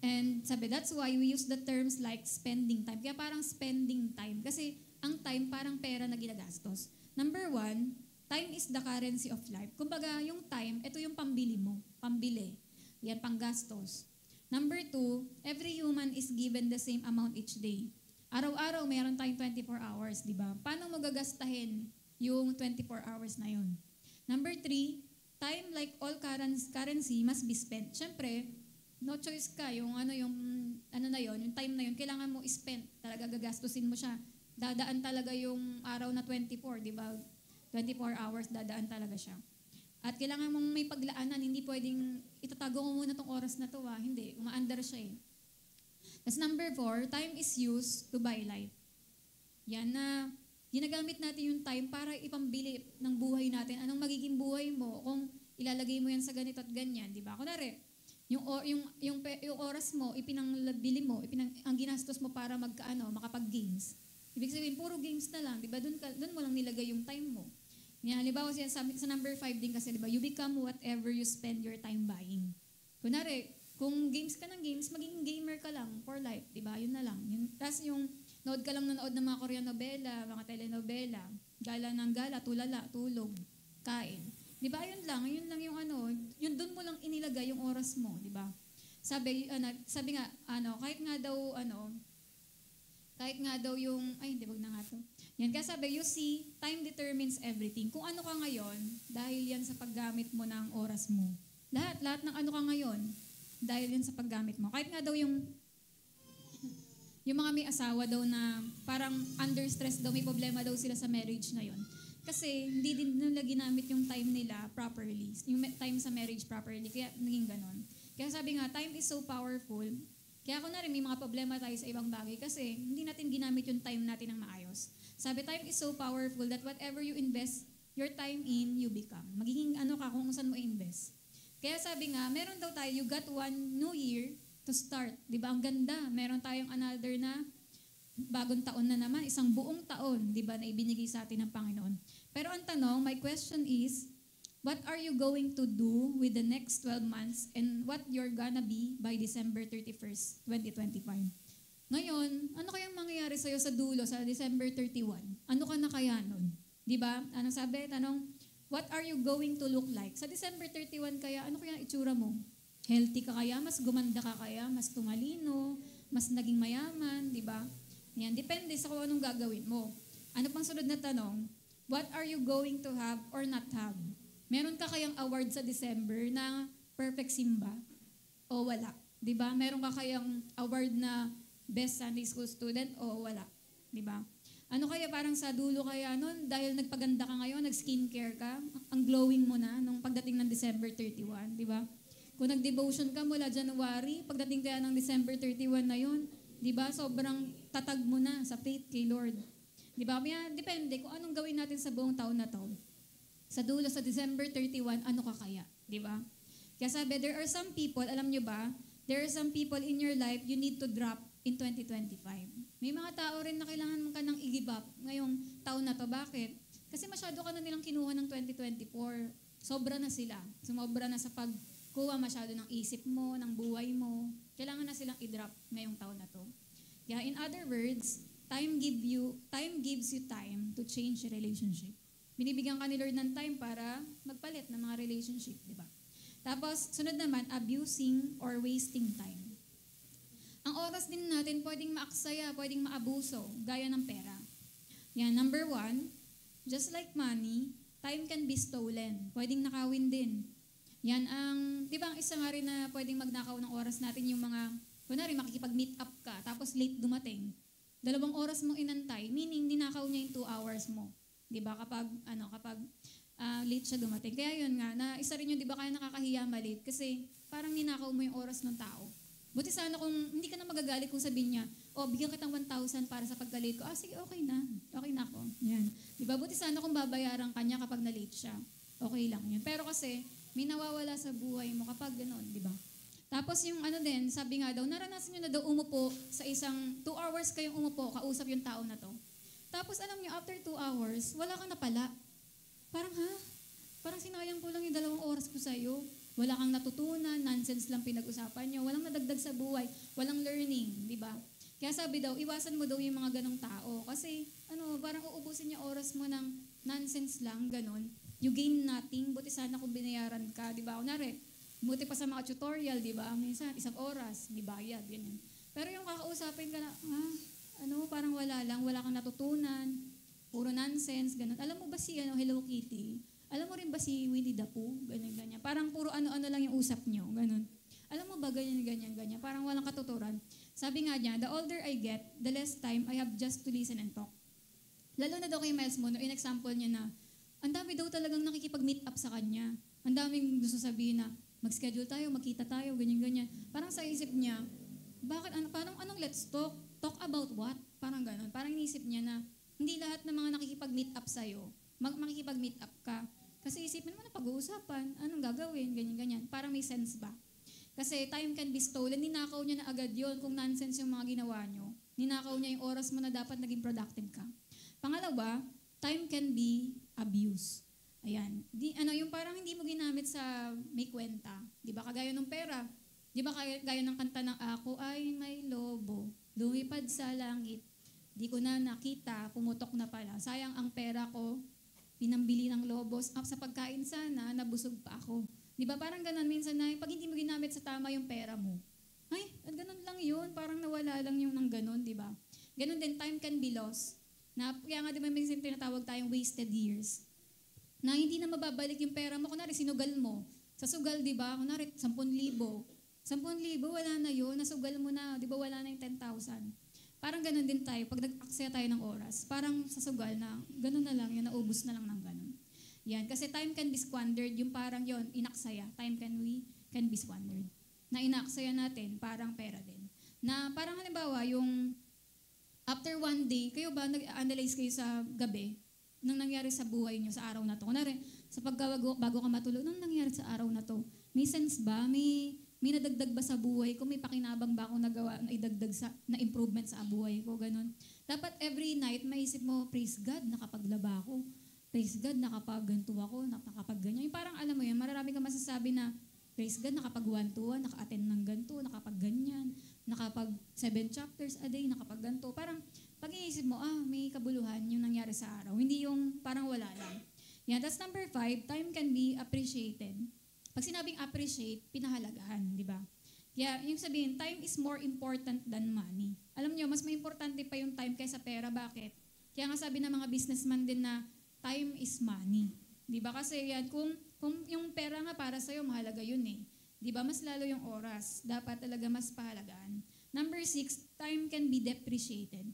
And sabi, that's why we use the terms like spending time. Kaya parang spending time. Kasi ang time parang pera na ginagastos. Number 1, time is the currency of life. Kumbaga, yung time, ito yung pambili mo. Pambili. Yan, panggastos. Number 2, every human is given the same amount each day. Araw-araw, mayroon tayong 24 hours, di ba? Paano mo gagastahin yung 24 hours na yun? Number 3, time like all currency must be spent. Siyempre, no choice ka. Yung time na yun, kailangan mo spend. Talaga gagastusin mo siya. Dadaan talaga yung araw na 24, di ba? 24 hours, dadaan talaga siya. At kailangan mong may paglaanan, hindi pwedeng itatago mo muna tong oras na to, hindi, umaandar siya eh. That's number 4, time is used to buy life. Yan na, ginagamit natin yung time para ipambili ng buhay natin. Anong magiging buhay mo kung ilalagay mo yan sa ganito at ganyan, di ba? Kunwari, yung oras mo, ipinangbili mo, ang ginastos mo para makapag-games. Ibig sabihin, puro games na lang, di ba? Doon mo lang nilagay yung time mo. Yan, halimbawa sa number 5 din kasi, di ba? You become whatever you spend your time buying. Kunwari, kung games ka ng games, magiging gamer ka lang for life, di ba? Yun na lang. Tapos yung nood ka lang nanood ng mga Korean novela, mga telenovela, gala ng gala, tulala, tulog, kain. Di ba? Yun lang yung yun doon mo lang inilagay yung oras mo, di ba? Sabi nga, kahit nga daw yung, wag na nga to. Yan, kaya sabi, you see, time determines everything. Kung ano ka ngayon, dahil yan sa paggamit mo ng oras mo. Lahat ng ano ka ngayon, dahil yan sa paggamit mo. Kahit nga daw yung mga may asawa daw na parang under stress daw, may problema daw sila sa marriage na yon. Kasi hindi din nila ginamit yung time nila properly, yung time sa marriage properly, kaya naging ganon. Kaya sabi nga, time is so powerful. Kaya ako na rin, may mga problema tayo sa ibang bagay kasi hindi natin ginamit yung time natin ng maayos. Sabi, time is so powerful that whatever you invest your time in, you become. Magiging ka kung saan mo i-invest. Kaya sabi nga, meron daw tayo, you got one new year to start. Di ba? Ang ganda. Meron tayong another na bagong taon na naman, isang buong taon, di ba, na ibinigay sa atin ng Panginoon. Pero ang tanong, my question is, what are you going to do with the next 12 months and what you're gonna be by December 31st, 2025? Ngayon, ano kayang mangyayari sa'yo sa dulo, sa December 31? Ano ka na kaya nun? Di ba? Anong sabi? Tanong, what are you going to look like? Sa December 31 kaya, ano kaya itsura mo? Healthy ka kaya? Mas gumanda ka kaya? Mas tumalino? Mas naging mayaman? Di ba? Yan, depende sa kung anong gagawin mo. Ano pang sunod na tanong? What are you going to have or not have? Meron ka kayang award sa December na perfect simba? O wala? Diba? Meron ka kayang award na best Sunday school student? O wala? Diba? Ano kaya parang sa dulo kaya nun, dahil nagpaganda ka ngayon, nag-skincare ka, ang glowing mo na nung pagdating ng December 31, diba? Kung nag-devotion ka mula January, pagdating kaya ng December 31 na yun, di ba? Sobrang tatag mo na sa faith kay Lord. Di ba? Kaya depende kung anong gawin natin sa buong taon na to. Sa dulo, sa December 31, ano ka kaya? Di ba? Kaya sabi, there are some people, alam nyo ba, there are some people in your life you need to drop in 2025. May mga tao rin na kailangan ka nang i-give up ngayong taon na to. Bakit? Kasi masyado ka na nilang kinuha ng 2024. Sobra na sila. Sumobra na sa pagkuha masyado ng isip mo, ng buhay mo. Kailangan na silang i-drop ngayong taon na to. Yeah, in other words, time gives you time to change your relationship. Binibigyan ka ni Lord ng time para magpalit ng mga relationship, di ba? Tapos, sunod naman, abusing or wasting time. Ang oras din natin pwedeng maaksaya, pwedeng maabuso, gaya ng pera. Yan, number 1, just like money, time can be stolen. Pwedeng nakawin din. Yan ang, di ba ang isa nga rin na pwedeng magnakaw ng oras natin yung mga, kunwari makikipag-meet up ka, tapos late dumating. 2 oras mong inantay, meaning ninakaw niya yung 2 hours mo. Di ba kapag late siya dumating. Kaya yun nga, na isa rin yun, di ba kaya nakakahiya malate kasi parang ninakaw mo yung oras ng tao. Buti sana kung hindi ka na magagalit kung sabihin niya, bigyan kitang 1,000 para sa pagka-late ko. Sige, okay na. Okay na ako. Yan. Di ba? Buti sana kung babayaran ka niya kapag na-late siya. Okay lang yun. Pero kasi, may nawawala sa buhay mo kapag gano'n, di ba? Tapos yung din, sabi nga daw, naranasan nyo na daw umupo sa isang 2 hours kayong umupo, kausap yung tao na to. Tapos alam nyo, after 2 hours, wala ka na pala. Parang Parang sinayang ko lang yung 2 oras ko sa'yo. Wala kang natutunan, nonsense lang pinag-usapan nyo, walang nadagdag sa buhay, walang learning, di ba? Kaya sabi daw, iwasan mo daw yung mga ganong tao. Kasi, parang uubusin niya oras mo ng nonsense lang, ganon. You gain nothing, buti sana kung binayaran ka, di ba? Kunwari, buti pa sa mga tutorial, di ba? Minsan, 1 oras, may bayad, ganyan. Pero yung kakausapin ka na, parang wala lang, wala kang natutunan, puro nonsense, ganon. Alam mo ba si Hello Kitty? Alam mo rin ba si Winnie the Pooh? Ganyan. Parang puro ano-ano lang yung usap nyo, ganon. Alam mo ba, ganyan. Parang walang katuturan. Sabi nga niya, the older I get, the less time I have just to listen and talk. Lalo na daw kay Miles Monroe, in example niya na, ang dami daw talagang nakikipag-meet up sa kanya. Ang daming gusto sabihin na, mag-schedule tayo, magkita tayo, ganyan. Parang sa isip niya, parang anong let's talk? Talk about what? Parang ganon. Parang inisip niya na, hindi lahat ng mga nakikipag-meet up sa'yo, makikipag-meet up ka. Kasi isipin mo na pag-uusapan, anong gagawin, ganyan. Parang may sense ba? Kasi time can be stolen, ninakaw niya na agad yon kung nonsense yung mga ginawa nyo. Ninakaw niya yung oras mo na dapat naging productive ka. Pangalawa, time can be abused. Ayan. Yung parang hindi mo ginamit sa may kwenta. Di ba? Kagaya ng pera. Di ba gaya ng kanta ng Ako ay may lobo, lumipad sa langit. Di ko na nakita, pumutok na pala. Sayang ang pera ko, pinambili ng lobo. Sa pagkain sana, nabusog pa ako. Di ba parang ganun minsan na pag hindi mo ginamit sa tama yung pera mo, ganun lang yun. Parang nawala lang yung ng ganun, di ba? Ganun din, time can be lost. Kaya nga di ba may tinatawag tayong wasted years. Na hindi na mababalik yung pera mo. Kunwari, sinugal mo. Sa sugal, di ba? Kunwari, 10,000. 10,000, wala na yun. Nasugal mo na. Di ba wala na yung 10,000. Parang ganun din tayo. Pag nag-aksaya tayo ng oras, parang sa sugal na, ganun na lang, yun, naubos na lang ng ganun. Yan. Kasi time can be squandered. Yung parang yun, inaksaya. Time can be squandered. Na inaksaya natin, parang pera din. Na parang halimbawa, yung after one day, kayo ba nag-analyze kayo sa gabi nang nangyari sa buhay niyo sa araw na to? Kunwari, bago ka matulog, nang nangyari sa araw na to? May sense ba? May nadagdag ba sa buhay ko? May pakinabang ba akong nagawa na idagdag na improvement sa buhay ko? Ganon. Dapat every night, maisip mo, praise God, nakapaglaba ako. Praise God, nakapagganto ako, nakapagganyan. Yung parang alam mo yun, mararami ka masasabi na, praise God, nakapag 1-to-1, naka-attend ng ganto, nakapagganyan, nakapag 7 chapters a day, nakapagganto. Parang pag iisip mo, may kabuluhan yung nangyari sa araw. Hindi yung parang wala lang. Yan, that's number 5, time can be appreciated. Pag sinabing appreciate, pinahalagahan, di ba? Kaya yung sabihin, time is more important than money. Alam nyo, mas may importante pa yung time kaysa pera. Bakit? Kaya nga sabi ng mga businessman din na time is money. Di ba? Kasi yan, kung yung pera nga para sa'yo, mahalaga yun eh. Di ba? Mas lalo yung oras. Dapat talaga mas pahalagaan. Number 6, time can be depreciated.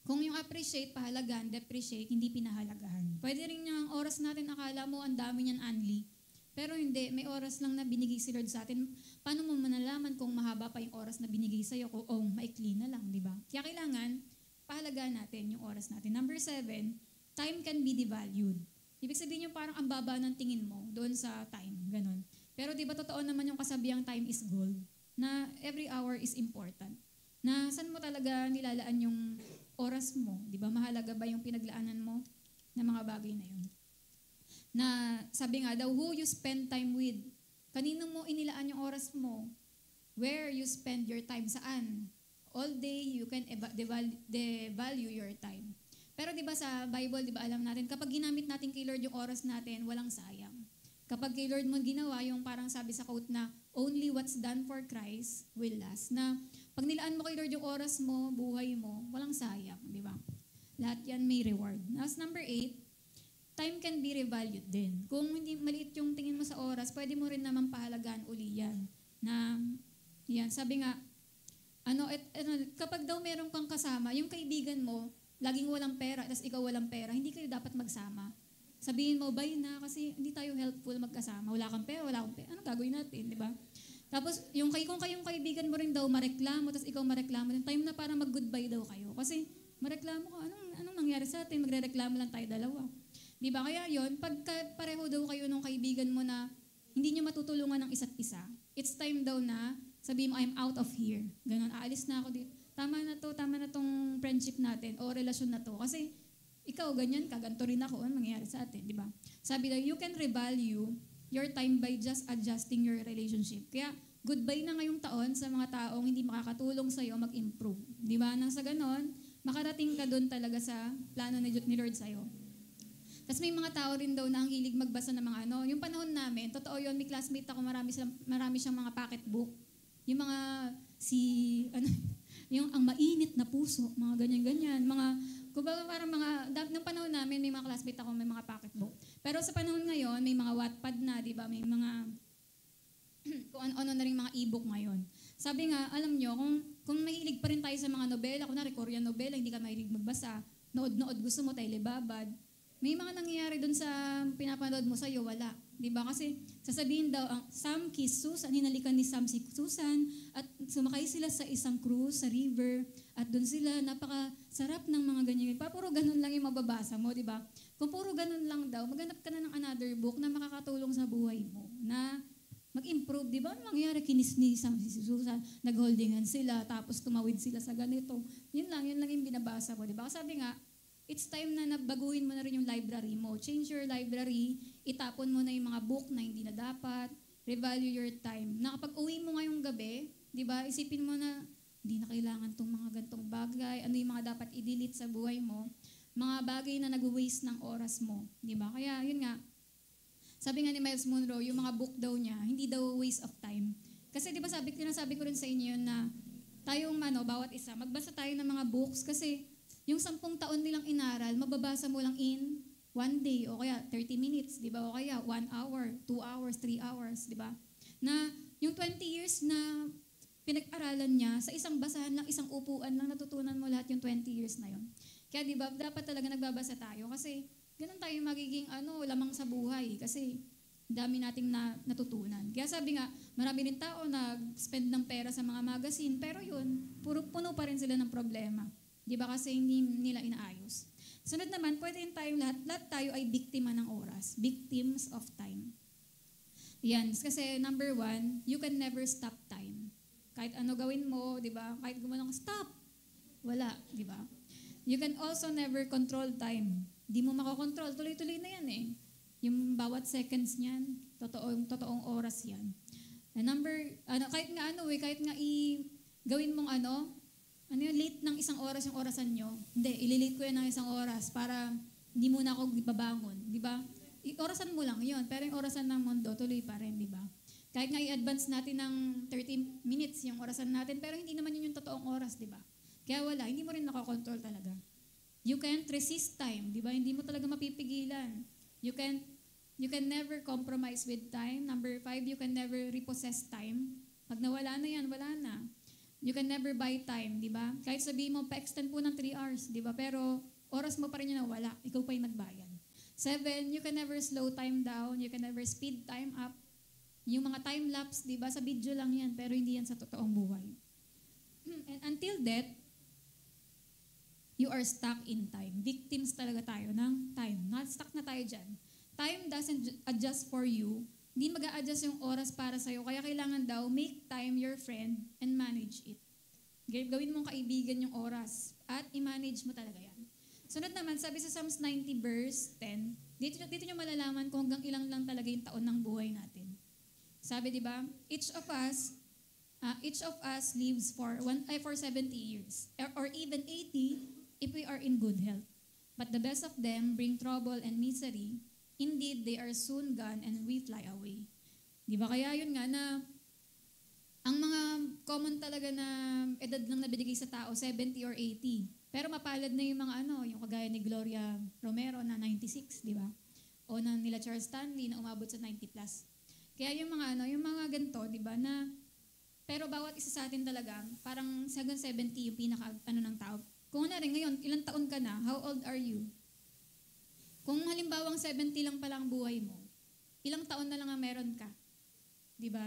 Kung yung appreciate, pahalagaan, depreciate, hindi pinahalagahan. Pwede rin yung oras natin, akala mo, ang dami niyan, Anli. Pero hindi, may oras lang na binigay si Lord sa atin. Paano mo manalaman kung mahaba pa yung oras na binigay sa'yo kung maikli na lang, di ba? Kaya kailangan, pahalagaan natin yung oras natin. Number 7, time can be devalued. Ibig sabihin yung parang ang baba ng tingin mo doon sa time, ganun. Pero di ba totoo naman yung kasabihang time is gold? Na every hour is important. Na saan mo talaga nilalaan yung oras mo? Di ba mahalaga ba yung pinaglaanan mo ng mga bagay na yun? Na sabi nga daw, who you spend time with. Kanino mo inilaan yung oras mo? Where you spend your time, saan? All day you can devalue your time. Pero di ba sa Bible, di ba alam natin, kapag ginamit natin kay Lord yung oras natin, walang sayang. Kapag kay Lord mo ginawa, yung parang sabi sa quote na, only what's done for Christ will last. Na pag nilaan mo kay Lord yung oras mo, buhay mo, walang sayang, di ba? Lahat yan may reward. As number 8, time can be revalued din. Kung hindi maliit yung tingin mo sa oras, pwede mo rin naman pahalagaan uli yan. Na, yan, sabi nga, kapag daw meron kang kasama, yung kaibigan mo, laging walang pera, tapos ikaw walang pera, hindi kayo dapat magsama. Sabihin mo, bye na, kasi hindi tayo helpful magkasama. Wala kang pera, anong gagawin natin, di ba? Tapos, kung kayong kaibigan mo rin daw mareklamo, tapos ikaw mareklamo din, time na para mag-goodbye daw kayo. Kasi, mareklamo ka, anong nangyari sa atin? Magrereklamo lang tayo dalawa. Di ba? Kaya yon, pagka pareho daw kayo ng kaibigan mo na hindi nyo matutulungan ng isa't isa, it's time daw na sabihin mo, I'm out of here. Ganon, aalis na ako dito. Tama na tong friendship natin o relasyon na to. Kasi ikaw ganyan ka, ganito rin ako, ano mangyayari sa atin, di ba? Sabi daw, you can revalue your time by just adjusting your relationship. Kaya goodbye na ngayong taon sa mga taong hindi makakatulong sa'yo mag-improve. Di ba? Nang sa ganon, makarating ka doon talaga sa plano ni Lord sa'yo. Tapos may mga tao rin daw na ang hilig magbasa ng mga yung panahon namin, totoo yun, may classmate ako, marami siyang mga pocketbook. Yung mga, yung ang mainit na puso, mga ganyan-ganyan, kumbaga parang nung panahon namin, may mga classmate ako, may mga pocketbook. Pero sa panahon ngayon, may mga Wattpad na, di ba, may mga, kung ano na rin mga e-book ngayon. Sabi nga, alam nyo, kung mahilig pa rin tayo sa mga nobela, kunwari Korean nobela, hindi ka mahilig magbasa, nood-nood, gusto mo telebabad, may mga nangyayari dun sa pinapanood mo sa'yo, wala. Diba? Kasi sasabihin daw, Sam kissed Susan, hinalikan ni Sam si Susan, at sumakay sila sa isang cruise, sa river, at dun sila, napakasarap ng mga ganyan. Puro ganun lang yung mababasa mo, diba? Kung puro ganun lang daw, maghanap ka na ng another book na makakatulong sa buhay mo, na mag-improve, diba? Ano mangyayari? Kinis ni Sam si Susan, nag-holdingan sila, tapos tumawid sila sa ganito. Yun lang yung binabasa ko, diba? Sabi nga, it's time na baguhin mo na rin yung library mo. Change your library, itapon mo na yung mga book na hindi na dapat, revalue your time. Na kapag uwi mo ngayong gabi, di ba, isipin mo na, hindi na kailangan tong mga gantong bagay, ano yung mga dapat i-delete sa buhay mo, mga bagay na nag-waste ng oras mo. Di ba? Kaya, yun nga, sabi nga ni Miles Monroe, yung mga book daw niya, hindi daw waste of time. Kasi di ba sabi ko rin sa inyo yun na tayong bawat isa, magbasa tayo ng mga books kasi yung 10 taon nilang inaral, mababasa mo lang in 1 day o kaya 30 minutes, di ba? O kaya 1 hour, 2 hours, 3 hours, di ba? Na yung 20 years na pinag-aralan niya, sa isang basahan lang, isang upuan lang, natutunan mo lahat yung 20 years na yun. Kaya di ba, dapat talaga nagbabasa tayo kasi ganun tayo magiging lamang sa buhay kasi dami nating natutunan. Kaya sabi nga, marami rin tao nag-spend ng pera sa mga magazine, pero yun, puno pa rin sila ng problema. Di ba kasi hindi nila inaayos. Sunod naman, pwede rin tayong lahat tayo ay biktima ng oras. Victims of time. Yan, kasi number one, you can never stop time. Kahit ano gawin mo, di ba? Kahit gumanong stop, wala, di ba? You can also never control time. Di mo makokontrol, tuloy-tuloy na yan eh. Yung bawat seconds niyan, totoong oras yan. And kahit nga gawin mong yun, late ng isang oras yung orasan nyo. Hindi, ililate ko yan ng isang oras para hindi muna ako babangon, di ba? Orasan mo lang yun, pero yung orasan ng mundo, tuloy pa rin, di ba? Kahit nga i-advance natin ng 30 minutes yung orasan natin, pero hindi naman yun yung totoong oras, di ba? Kaya wala, hindi mo rin nakokontrol talaga. You can't resist time, di ba? Hindi mo talaga mapipigilan. You can never compromise with time. Number 5, you can never repossess time. Pag nawala na yan, wala na. You can never buy time, di ba? Kahit sabihin mo, pa-extend po ng 3 hours, di ba? Pero oras mo pa rin yun na wala. Ikaw pa yung nagbayad. 7, you can never slow time down. You can never speed time up. Yung mga time-lapse, di ba? Sa video lang yan, pero hindi yan sa totoong buhay. And until death, you are stuck in time. Victims talaga tayo ng time. Stuck na tayo dyan. Time doesn't adjust for you. Hindi mag-a-adjust yung oras para sa'yo. Kaya kailangan daw, make time your friend and manage it. Gawin mong kaibigan yung oras at i-manage mo talaga yan. Sunod naman, sabi sa Psalms 90 verse 10, dito nyo malalaman kung hanggang ilang lang talaga yung taon ng buhay natin. Sabi, di ba? Each of us lives for 70 years or even 80 if we are in good health. But the best of them bring trouble and misery. Indeed, they are soon gone and we fly away. Di ba? Kaya yun nga na ang mga common talaga na edad lang nabibigay sa tao, 70 or 80. Pero mapalad na yung mga yung kagaya ni Gloria Romero na 96, di ba? O na nila Charles Stanley na umabot sa 90 plus. Kaya yung mga yung mga ganito, di ba, na pero bawat isa sa atin talaga, parang hanggang 70 yung pinaka ng tao. Kung na rin ngayon, ilang taon ka na? How old are you? Kung halimbawang 70 lang pala ang buhay mo, ilang taon na lang ang meron ka? Di ba?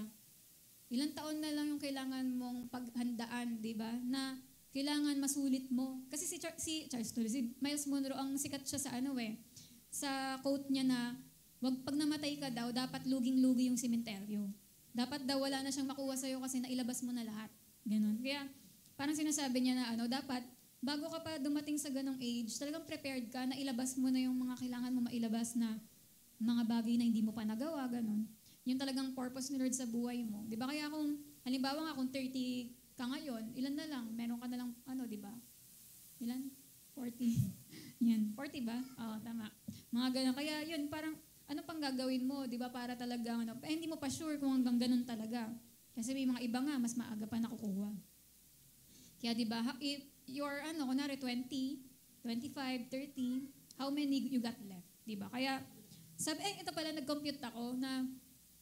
Ilang taon na lang yung kailangan mong paghandaan, di ba? Na kailangan masulit mo. Kasi si Miles Monroe, ang sikat siya sa quote niya na, pag namatay ka daw, dapat luging-lugi yung sementeryo. Dapat daw wala na siyang makuha sa'yo kasi nailabas mo na lahat. Ganon. Kaya parang sinasabi niya na dapat bago ka pa dumating sa ganong age, talagang prepared ka na ilabas mo na yung mga kailangan mo mailabas na mga bagay na hindi mo pa nagawa, ganon. Yung talagang purpose ni Lord sa buhay mo. Di ba? Kaya halimbawa nga kung 30 ka ngayon, ilan na lang? Meron ka na lang, di ba? Ilan? 40. Yan. 40 ba? Oo, tama. Mga ganon. Kaya yun, parang ano pang gagawin mo, di ba? Para talagang, hindi mo pa sure kung hanggang ganon talaga. Kasi may mga iba nga, mas maaga pa nakukuha. Kaya di ba, if you're, kunwari 20, 25, 30, how many you got left? Di ba? Kaya, ito pala, nag-compute ako na,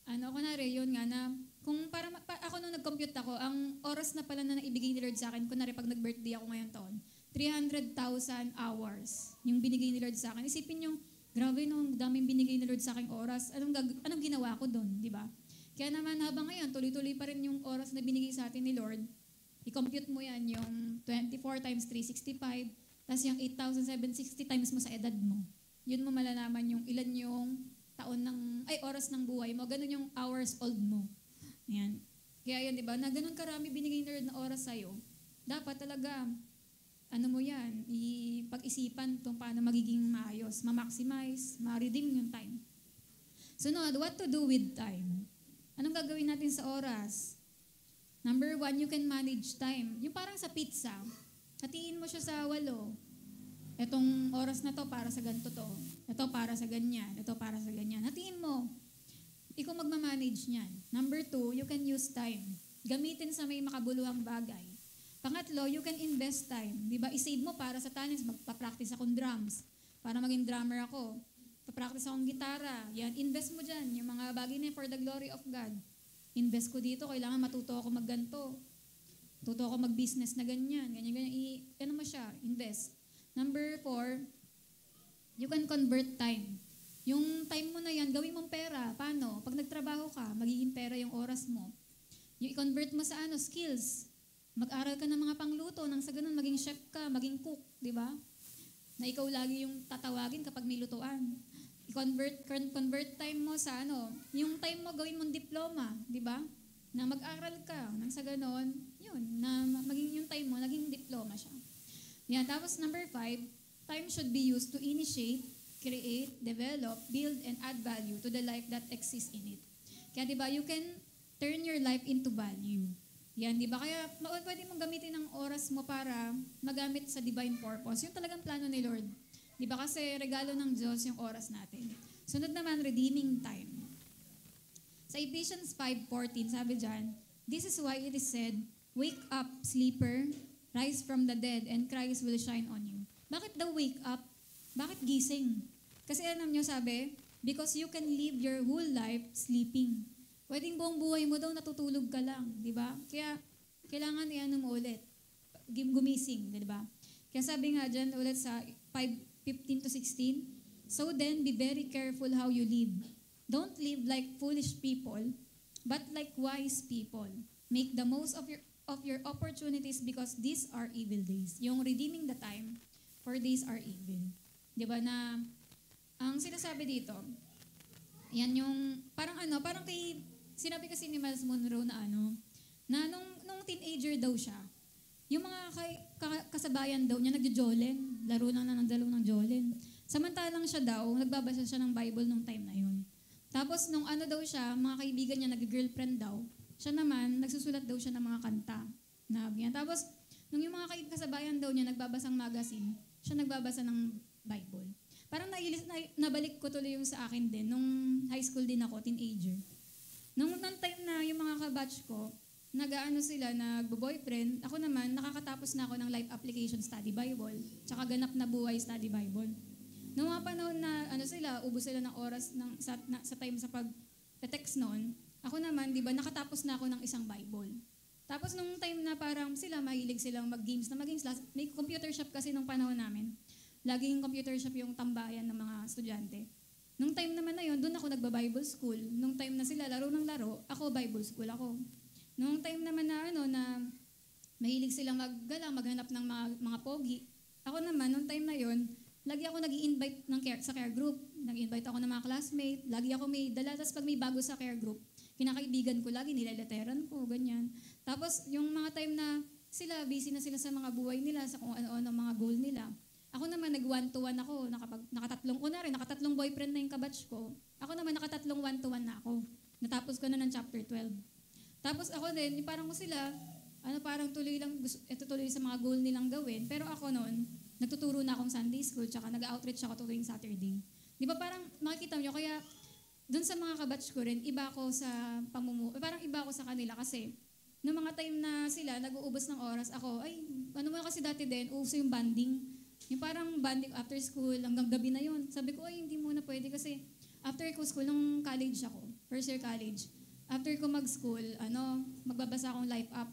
kunwari, yun nga na, kung ako nung nag-compute ako, ang oras na pala na naibigay ni Lord sa akin, kunwari pag nag-birthday ako ngayong taon, 300,000 hours yung binigay ni Lord sa akin. Isipin yung, grabe nung daming binigay ni Lord sa aking oras, anong ginawa ko doon, di ba? Kaya naman habang ngayon, tuloy-tuloy pa rin yung oras na binigay sa atin ni Lord. I-compute mo yan, yung 24 times 365, tapos yung 8,760 times mo sa edad mo. Yun mo malalaman yung ilan yung oras ng buhay mo. Ganun yung hours old mo. Yan. Kaya yan, di ba? Na ganun karami binigay ni Lord na oras sa'yo. Dapat talaga, mo yan, ipag-isipan kung paano magiging maayos, ma-maximize, ma-redeem yung time. Sunod, what to do with time? Anong gagawin natin sa oras? Number 1, you can manage time. Yung parang sa pizza, hatiin mo siya sa 8. Etong oras na to para sa ganito to. Ito para sa ganyan. Ito para sa ganyan. Hatiin mo. Ikaw magmamanage niyan. Number 2, you can use time. Gamitin sa may makabuluhang bagay. Pangatlo, you can invest time. Diba? I-save mo para sa talents. Magpa-practice akong drums. Para maging drummer ako. Pa-practice akong gitara. Yan, invest mo dyan. Yung mga bagay na for the glory of God. Invest ko dito. Kailangan matuto ako magganto. Tuto ako mag-business na ganyan. Ganyan. Mo siya. Invest. Number 4, you can convert time. Yung time mo na yan, gawin mong pera. Paano? Pag nagtrabaho ka, magiging pera yung oras mo. Yung i-convert mo sa skills. Mag-aral ka ng mga pangluto, nang sa ganun, maging chef ka, maging cook, di ba? Na ikaw lagi yung tatawagin kapag may lutuan. i-convert time mo sa yung time mo gawin mong diploma, di ba? Na mag-aral ka, nang sa ganon, yun, na maging yung time mo, naging diploma siya. Yan, tapos number 5, time should be used to initiate, create, develop, build, and add value to the life that exists in it. Kaya di ba, you can turn your life into value. Yan, di ba? Kaya pwede mong gamitin ang oras mo para magamit sa divine purpose. Yung talagang plano ni Lord. Di ba? Kasi regalo ng Diyos yung oras natin. Sunod naman, redeeming time. Sa Ephesians 5:14, sabi dyan, "This is why it is said, wake up, sleeper, rise from the dead, and Christ will shine on you." Bakit daw wake up? Bakit gising? Kasi alam nyo, sabi, because you can live your whole life sleeping. Pwedeng buong buhay mo daw natutulog ka lang, di ba? Kaya kailangan iyan mo ulit. Gumising, di ba? Kaya sabi nga dyan ulit sa 5:15-16, "So then, be very careful how you live. Don't live like foolish people, but like wise people. Make the most of your opportunities because these are evil days." Yung redeeming the time, for these are evil. Di ba na, ang sinasabi dito, yan yung, parang sinabi kasi ni Miles Monroe na na nung teenager daw siya, yung mga kasabayan daw niya nagjo-jolen, laro ng jolen. Samantalang siya daw, nagbabasa siya ng Bible nung time na yun. Tapos nung daw siya, mga kaibigan niya nag-girlfriend daw, siya naman, nagsusulat daw siya ng mga kanta. Tapos, nung yung mga kasabayan daw niya nagbabasang magazine, siya nagbabasa ng Bible. Parang nabalik ko tuloy yung sa akin din, nung high school din ako, teenager. Nung time na yung mga kabatch ko, sila, nagbo-boyfriend, ako naman, nakakatapos na ako ng Life Application Study Bible, tsaka Ganap na Buhay Study Bible. Nung mga panahon na ubos sila ng oras sa time sa pag-text noon, ako naman, di ba, nakatapos na ako ng isang Bible. Tapos nung time na parang mahilig silang mag-games, may computer shop kasi nung panahon namin. Laging computer shop yung tambayan ng mga estudyante. Nung time naman na yun, doon ako nagba-Bible school. Nung time na sila laro ng laro, ako Bible school ako. Nung time naman na mahilig silang maghanap ng mga pogi, ako naman, nung time na yun, lagi ako nag-i-invite sa care group. Nag-i-invite ako ng mga classmate, lagi ako may dala. Tapos pag may bago sa care group, kinakaibigan ko lagi, nilaleteran ko, ganyan. Tapos yung mga time na busy na sila sa mga buhay nila, sa kung ano-ano mga goal nila. Ako naman, nag-1-to-1 ako. Nakatatlong boyfriend na yung kabatch ko. Ako naman, nakatatlong 1-to-1 na ako. Natapos ko na ng chapter 12. Tapos ako din, parang ko sila, parang tuloy sa mga goal nilang gawin. Pero ako noon, nagtuturo na akong Sunday school, tsaka nag-outreach ako tuwing Saturday. Di ba parang makikita nyo, kaya doon sa mga kabatch ko rin, iba ako sa parang iba ako sa kanila kasi noong mga time na sila, nag-uubos ng oras, ako, kasi dati din, uso yung banding. Yung parang banding after school, hanggang gabi na yun. Sabi ko, hindi muna pwede kasi after ko school, nung college ako, first year college, after ko mag-school, magbabasa akong life up.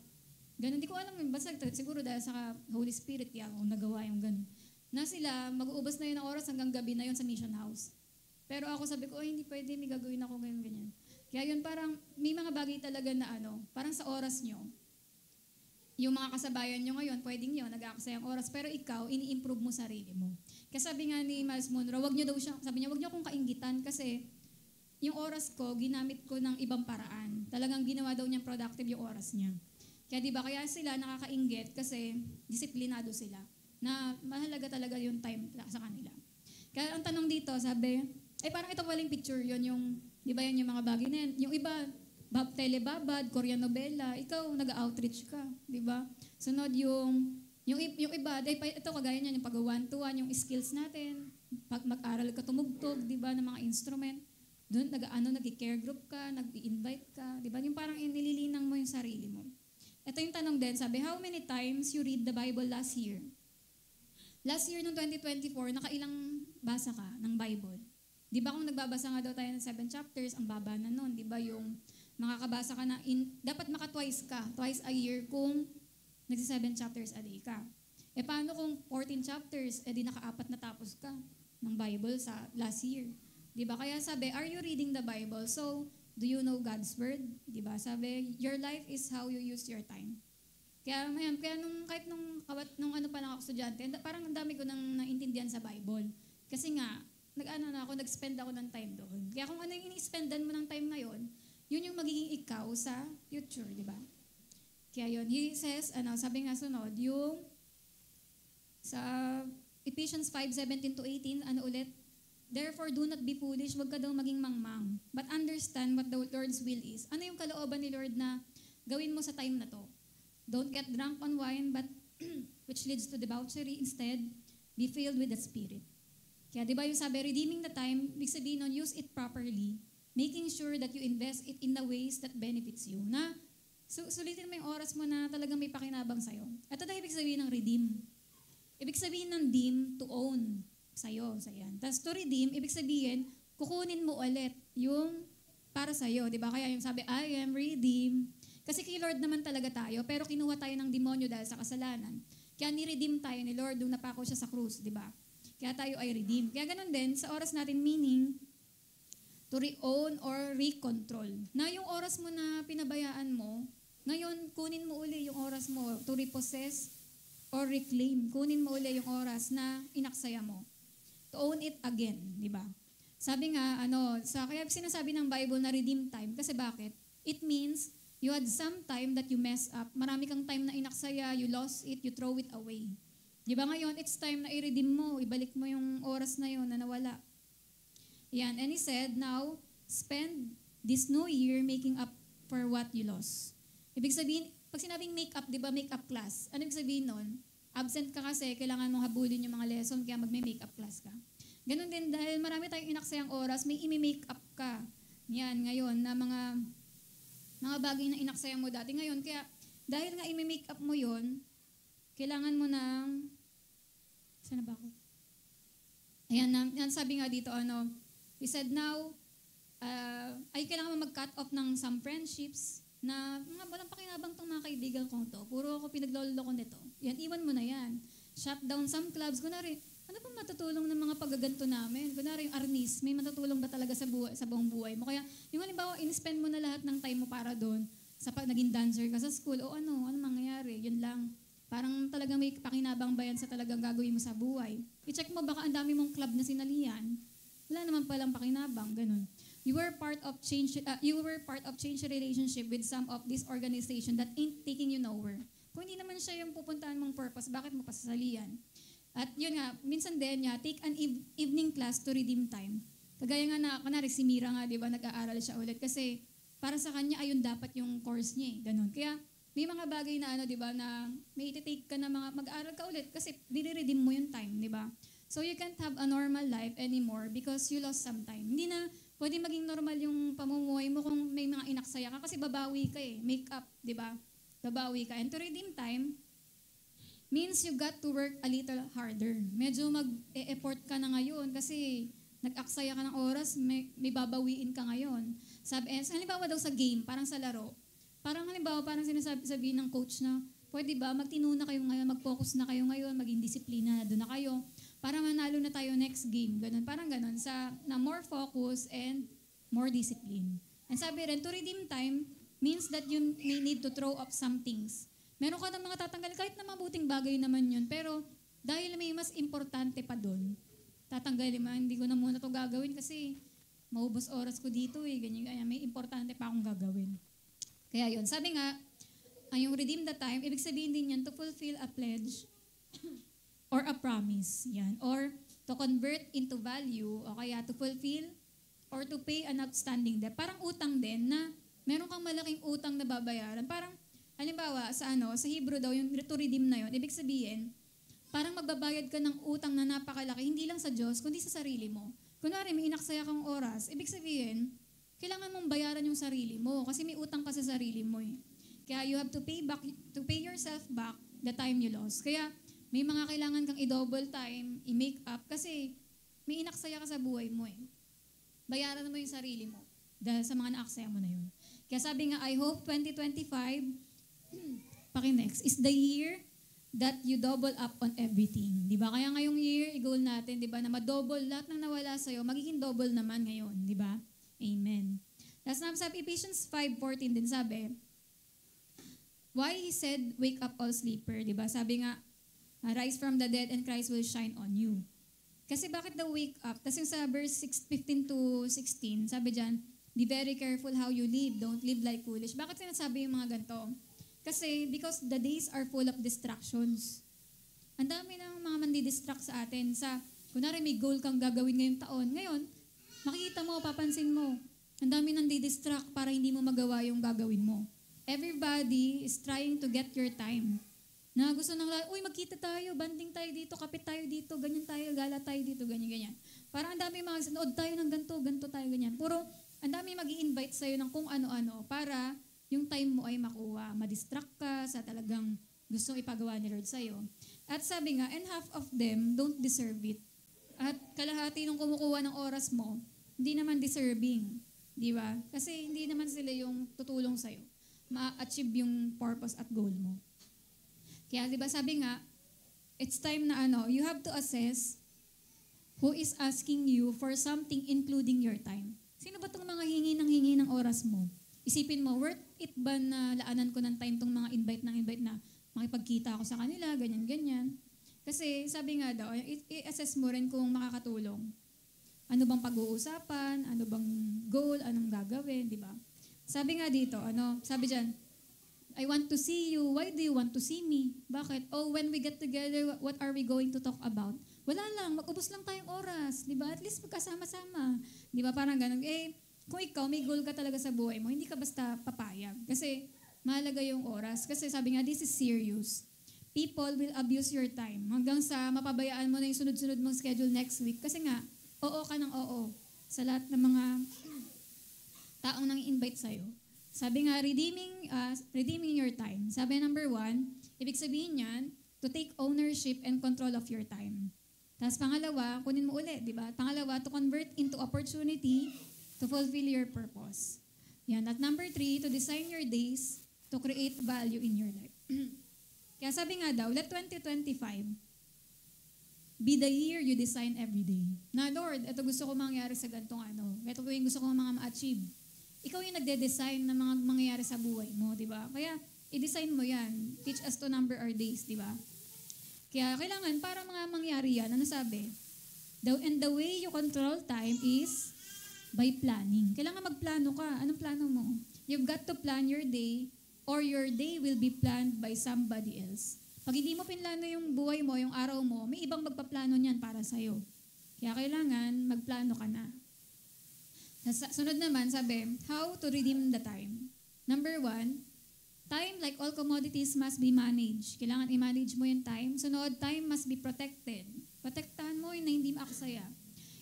Ganun, di ko alam yung basta siguro dahil sa Holy Spirit, kaya ako nagawa yung ganun. Na sila, mag-uubos na yun ng oras hanggang gabi na yun sa mission house. Pero ako sabi ko, hindi pwede, may gagawin ako ganyan. Kaya yun parang, may mga bagay talaga na parang sa oras nyo, yung mga kasabayan nyo ngayon, pwedeng yun, nag-aaksaya ang oras, pero ikaw, ini-improve mo sarili mo. Kasi sabi nga ni Miles Monroe, wag nyo akong kainggitan kasi yung oras ko, ginamit ko ng ibang paraan. Talagang ginawa daw niyang productive yung oras niya. Kaya di ba, kaya sila nakakainggit kasi disiplinado sila. Na mahalaga talaga yung time sa kanila. Kaya ang tanong dito, sabi, parang ito paling picture yun, yung, di ba yan yung mga bagay na yan. Yung iba, telebabad, Korean novela, ikaw, nag-outreach ka, di ba? Sunod yung iba, ito kagaya niyan, yung pag-1-to-1, yung skills natin, pag mag-aral ka tumugtog, di ba, ng mga instrument, doon, nag-care group ka, nag-invite ka, di ba? Yung parang nililinang mo yung sarili mo. Ito yung tanong din, sabi, how many times you read the Bible last year? Last year, noong 2024, nakailang basa ka ng Bible? Di ba kung nagbabasa nga daw tayo ng 7 chapters, ang baba na nun, di ba yung makakabasa ka na, dapat twice a year kung nagsi-7 chapters a day ka. Paano kung 14 chapters, di naka-4 na tapos ka ng Bible sa last year? Di ba? Kaya sabi, are you reading the Bible? So, do you know God's Word? Di ba? Sabi, your life is how you use your time. Kaya kahit nung pa lang ako estudyante, parang ang dami ko nang naintindihan sa Bible. Kasi nga, nag-spend ako ng time doon. Kaya kung ano yung ini-spendan mo ng time ngayon, yun yung magiging ikaw sa future, di ba? Kaya yun, he says, sabi nga sunod, yung sa Ephesians 5:17-18, ulit, therefore do not be foolish, wag ka daw maging mangmang, but understand what the Lord's will is. Ano yung kalooban ni Lord na gawin mo sa time na to? Don't get drunk on wine, but which leads to debauchery. Instead, be filled with the Spirit. Kaya di ba yung sabi, redeeming the time, ibig sabihin nun, use it properly, making sure that you invest it in the ways that benefits you. Na sulitin mo yung oras mo na talagang may pakinabang sa'yo. Ito na ibig sabihin ng redeem. Ibig sabihin ng deem, to own sa'yo. Tapos to redeem, ibig sabihin, kukunin mo ulit yung para sa'yo. Di ba? Kaya yung sabi, I am redeemed. Kasi kay Lord naman talaga tayo, pero kinuha tayo ng demonyo dahil sa kasalanan. Kaya ni-redeem tayo ni Lord, nung napako siya sa krus, di ba? Kaya tayo ay redeem. Kaya ganun din, sa oras natin, meaning, to re-own or re-control. Na yung oras mo na pinabayaan mo, ngayon, kunin mo uli yung oras mo to repossess or reclaim. Kunin mo uli yung oras na inaksaya mo. To own it again, di ba? Sabi nga, kaya sinasabi ng Bible na redeem time, kasi bakit? It means, you had some time that you messed up. Marami kang time na inaksaya, you lost it, you throw it away. Di ba ngayon, it's time na i-redeem mo, ibalik mo yung oras na yun na nawala. Yan, and he said, now, spend this new year making up for what you lost. Ibig sabihin, pag sinabing make up, di ba, make up class, ano ibig sabihin nun? Absent ka kasi, kailangan mong habulin yung mga lesson, kaya magme-make up class ka. Ganun din, dahil marami tayong inaksayang oras, may imi-make up ka. Yan, ngayon, na mga bagay na inaksaya mo dati. Ngayon, kaya dahil nga imi-make up mo yon, kailangan mo ng, saan na ba ako? Ayan, sabi nga dito, he said now, ay kailangan mo mag-cut off ng some friendships na mga walang pakinabang tong mga kaibigan kong to. Puro ako pinaglolo ko nito. Yan, iwan mo na yan. Shut down some clubs. Kunwari, ano pa matutulong ng mga paggaganto namin? Kunwari yung Arnis, may matutulong ba talaga sa buong buhay mo? Kaya yung halimbawa, in-spend mo na lahat ng time mo para doon sa pag naging dancer ka sa school, o ano mangyayari? Yun lang. Parang talagang may pakinabang ba yan sa talagang gagawin mo sa buhay? I-check mo, baka ang dami mong club na sinalihan. Wala naman palang pakinabang, ganun. You were part of change relationship with some of this organization that ain't taking you nowhere. Kung hindi naman siya yung pupuntahan mong purpose, bakit mo pasasalihan? At yun nga, minsan din take an evening class to redeem time. Kagaya nga na, kunwari si Mira nga, di ba, nag-aaral siya ulit kasi para sa kanya, ayun dapat yung course niya, ganun. Kaya may mga bagay na di ba, na may iti-take ka na mag-aaral ka ulit kasi dire-redeem mo yung time, di ba? So you can't have a normal life anymore because you lost some time. Hindi na pwede maging normal yung pamumuhay mo kung may mga inaksaya ka kasi babawi ka make up, di ba? Babawi ka. And to redeem time means you got to work a little harder. Medyo mag-e-effort ka na ngayon kasi nag-aksaya ka ng oras, may babawiin ka ngayon. Halimbawa daw sa game, parang sa laro, parang sinasabi ng coach na, pwede ba, magtino na kayo ngayon, mag-focus na kayo ngayon, maging disiplina na doon na kayo, para manalo na tayo next game. Ganun, parang ganun, na more focus and more discipline. And sabi rin, to redeem time means that you may need to throw up some things. Meron ka ng mga tatanggal, kahit na mabuting bagay naman yun, pero dahil may mas importante pa doon, tatanggalin mo, hindi ko na muna to gagawin kasi maubos oras ko dito ganyan, may importante pa akong gagawin. Kaya yun, sabi nga, yung redeem the time, ibig sabihin din yan, to fulfill a pledge or a promise, yan, or to convert into value, o kaya to fulfill or to pay an outstanding debt. Parang utang din na meron kang malaking utang na babayaran. Parang, halimbawa, sa Hebrew daw, yung to redeem na yun, ibig sabihin, parang magbabayad ka ng utang na napakalaki, hindi lang sa Diyos, kundi sa sarili mo. Kunwari, may inaksaya kang oras, ibig sabihin, kailangan mong bayaran yung sarili mo kasi may utang ka sa sarili mo Kaya you have to pay yourself back the time you lost. Kaya may mga kailangan kang i-double time, i-make up, kasi may inaksaya ka sa buhay mo Bayaran mo yung sarili mo dahil sa mga naaksaya mo na yun. Kaya sabi nga, I hope 2025, next, is the year that you double up on everything. Di ba? Kaya ngayong year, i-goal natin, di ba, na ma-double lahat ng nawala sa'yo, magiging double naman ngayon. Di ba? Amen. Tapos sabi, Ephesians 5:14 din sabi, why he said, wake up all sleeper, di ba? Sabi nga, rise from the dead and Christ will shine on you. Kasi bakit daw wake up? Kasi sa verse 15 to 16, sabi dyan, be very careful how you live. Don't live like foolish. Bakit sinasabi yung mga ganito? Kasi because the days are full of distractions. Ang dami ng mga mandidistract sa atin sa, kunwari may goal kang gagawin ngayong taon. Ngayon, makikita mo, papansin mo, ang dami nang didistract para hindi mo magawa yung gagawin mo. Everybody is trying to get your time. Na gusto nang, uy, magkita tayo, banding tayo dito, kapit tayo dito, ganyan tayo, gala tayo dito, ganyan. Parang ang dami mga, nood tayo ng ganito tayo, ganyan. Puro, ang dami mag-i-invite sa'yo ng kung ano-ano para yung time mo ay makuha. Madistract ka sa talagang gustong ipagawa ni Lord sa'yo. At sabi nga, and half of them don't deserve it. At kalahati nung kumukuha ng oras mo, hindi naman deserving. Di ba? Kasi hindi naman sila yung tutulong sa'yo. Ma-achieve yung purpose at goal mo. Kaya di ba sabi nga, it's time na you have to assess who is asking you for something including your time. Sino ba itong mga hingi ng oras mo? Isipin mo, worth it ba na laanan ko ng time tong mga invite na makipagkita ako sa kanila, ganyan. Kasi sabi nga daw, i-assess mo rin kung makakatulong. Ano bang pag-uusapan, ano bang goal, anong gagawin, di ba? Sabi nga dito, sabi dyan, I want to see you. Why do you want to see me? Bakit? Oh, when we get together, what are we going to talk about? Wala lang, mag-ubos lang tayong oras, di ba? At least magkasama-sama. Di ba? Parang ganun. Kung ikaw, may goal ka talaga sa buhay mo, hindi ka basta papayag. Kasi mahalaga yung oras. Kasi sabi nga, this is serious. People will abuse your time hanggang sa mapabayaan mo na yung sunod-sunod mong schedule next week. Kasi nga, oo ka ng oo sa lahat ng mga taong nang invite sa'yo. Sabi nga, redeeming your time. Sabi number 1, ibig sabihin yan, to take ownership and control of your time. Tapos pangalawa, kunin mo ulit, di ba? Pangalawa, to convert into opportunity to fulfill your purpose. Yan. At number 3, to design your days to create value in your life. Kaya sabi nga daw, let 2025 be the year you design every day. Na Lord, ito gusto ko mangyari sa gantong ito po yung gusto ko mga ma-achieve. Ikaw yung nagde-design ng mga mangyayari sa buhay mo, di ba? Kaya, i-design mo yan. Teach us to number our days, di ba? Kaya, kailangan, para mga mangyari yan, ano sabi? And the way you control time is by planning. Kailangan magplano ka. Anong plano mo? You've got to plan your day or your day will be planned by somebody else. Pag hindi mo pinlano yung buhay mo, yung araw mo, may ibang magpaplano niyan para sa'yo. Kaya kailangan, magplano ka na. Sunod naman, sabi, how to redeem the time. Number 1, time like all commodities must be managed. Kailangan i-manage mo yung time. Sunod, time must be protected. Protektahan mo yung na hindi maaksaya.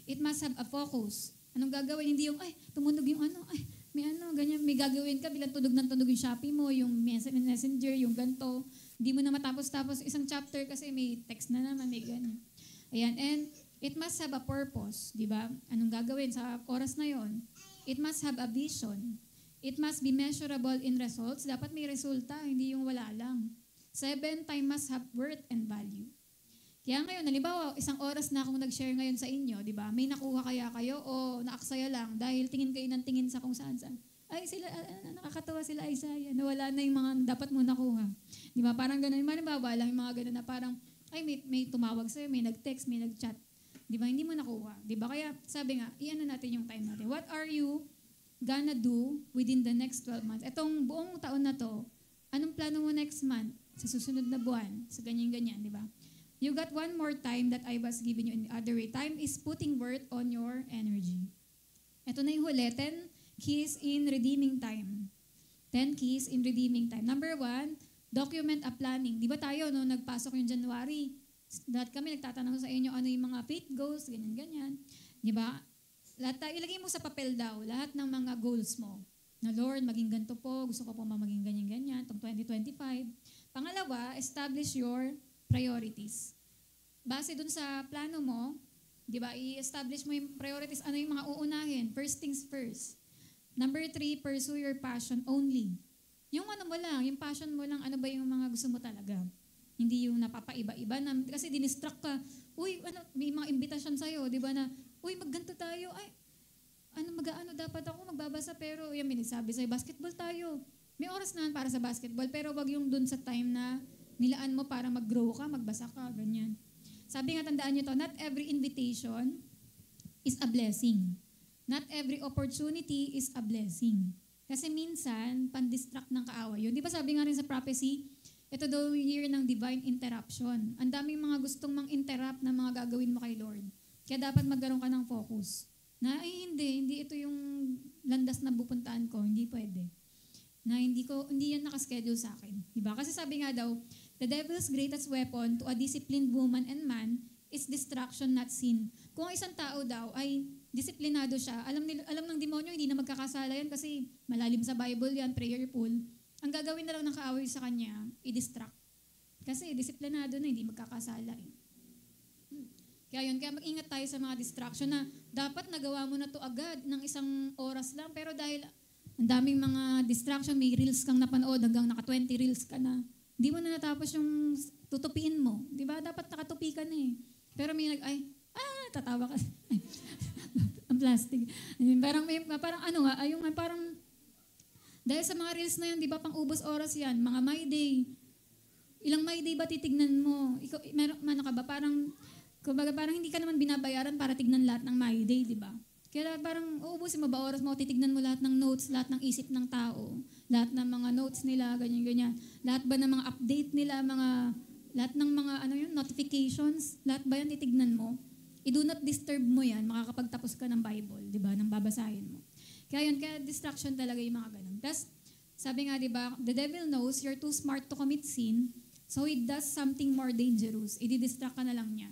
It must have a focus. Anong gagawin? Hindi yung, tumunog yung ganyan. May gagawin ka, bilang tunog yung Shopee mo, yung messenger, yung ganto. Hindi mo na matapos-tapos isang chapter kasi may text na naman, may ganyan. Ayan, and it must have a purpose, di ba? Anong gagawin sa oras na yon? It must have a vision. It must be measurable in results. Dapat may resulta, hindi yung wala lang. 7, time must have worth and value. Kaya ngayon, halimbawa, isang oras na akong nag-share ngayon sa inyo, di ba? May nakuha kaya kayo o naaksaya lang dahil tingin kayo ng tingin sa kung saan-saan. Nakakatawa sila, Isaiah, nawala na yung mga dapat mo nakuha. Di ba? Parang ganun. Halimbawa lang yung mga ganun na parang, may tumawag sa'yo, may nag-text, may nag-chat. Di ba? Hindi mo nakuha. Di ba? Kaya sabi nga, iyan na natin yung time natin. What are you gonna do within the next 12 months? Etong buong taon na to, anong plano mo next month? Sa susunod na buwan? Sa ganyan-ganyan, di ba? You got one more time that I was giving you in the other way. Time is putting worth on your energy. Ito na yung huli. 10 keys in redeeming time. 10 keys in redeeming time. Number 1, document a planning. Di ba tayo, nagpasok yung January, lahat kami nagtatanong sa inyo ano yung mga faith goals, ganyan-ganyan. Di ba? Ilagay mo sa papel daw, lahat ng mga goals mo. Na Lord, maging ganito po, gusto ko po maging ganyan-ganyan, itong 2025. Pangalawa, establish your priorities. Base dun sa plano mo, di ba, i-establish mo yung priorities, ano yung mga uunahin, first things first. Number 3, pursue your passion only. Yung mo lang, yung passion mo lang, ano ba yung mga gusto mo talaga. Hindi yung napapaiba-iba na, kasi dinistract ka, may mga invitation sa'yo, di ba na, magganto tayo, mag-aano dapat ako, magbabasa, pero yung minisabi sa'yo, basketball tayo. May oras naman para sa basketball, pero wag yung dun sa time na nilaan mo para mag-grow ka, magbasa ka, ganyan. Sabi nga, tandaan nyo to, not every invitation is a blessing. Not every opportunity is a blessing. Kasi minsan, pan-distract ng kaaway yun. Di ba sabi nga rin sa prophecy, ito daw yung year ng divine interruption. Ang daming mga gustong mang-interrupt na mga gagawin mo kay Lord. Kaya dapat magkaroon ka ng focus. Na, ay hindi ito yung landas na pupuntaan ko, hindi pwede. Na hindi yan nakaschedule sa akin. Diba? Kasi sabi nga daw, the devil's greatest weapon to a disciplined woman and man is distraction, not sin. Kung isang tao daw ay disiplinado siya, alam ng demonyo, hindi na magkakasala yan kasi malalim sa Bible yan, prayerful. Ang gagawin na lang ng kaaway sa kanya, i-distract. Kasi disiplinado na, hindi magkakasala. Kaya mag-ingat tayo sa mga distraction na dapat nagawa mo na to agad ng isang oras lang, pero dahil ang daming mga distraction, may reels kang napanood, hanggang naka 20 reels ka na, hindi mo na natapos yung tutupiin mo. Di ba? Dapat nakatupi ka na eh. Pero may tatawa ka. Ang plastic. Parang dahil sa mga reels na yan, di ba, pang ubos oras yan, mga My Day. Ilang My Day ba titignan mo? Ikaw, ka ba? Parang hindi ka naman binabayaran para tignan lahat ng My Day, di ba? Kaya parang uubusin mo ba oras mo, titignan mo lahat ng notes, lahat ng isip ng tao, lahat ng mga notes nila, ganyan-ganyan. Lahat ba ng mga update nila, lahat ng mga notifications, lahat ba yan titignan mo? I-do not disturb mo yan, makakapagtapos ka ng Bible, di ba, nang babasahin mo. Kaya distraction talaga yung mga ganun. Tapos, sabi nga, di ba, the devil knows you're too smart to commit sin, so he does something more dangerous. I-distract ka na lang niya.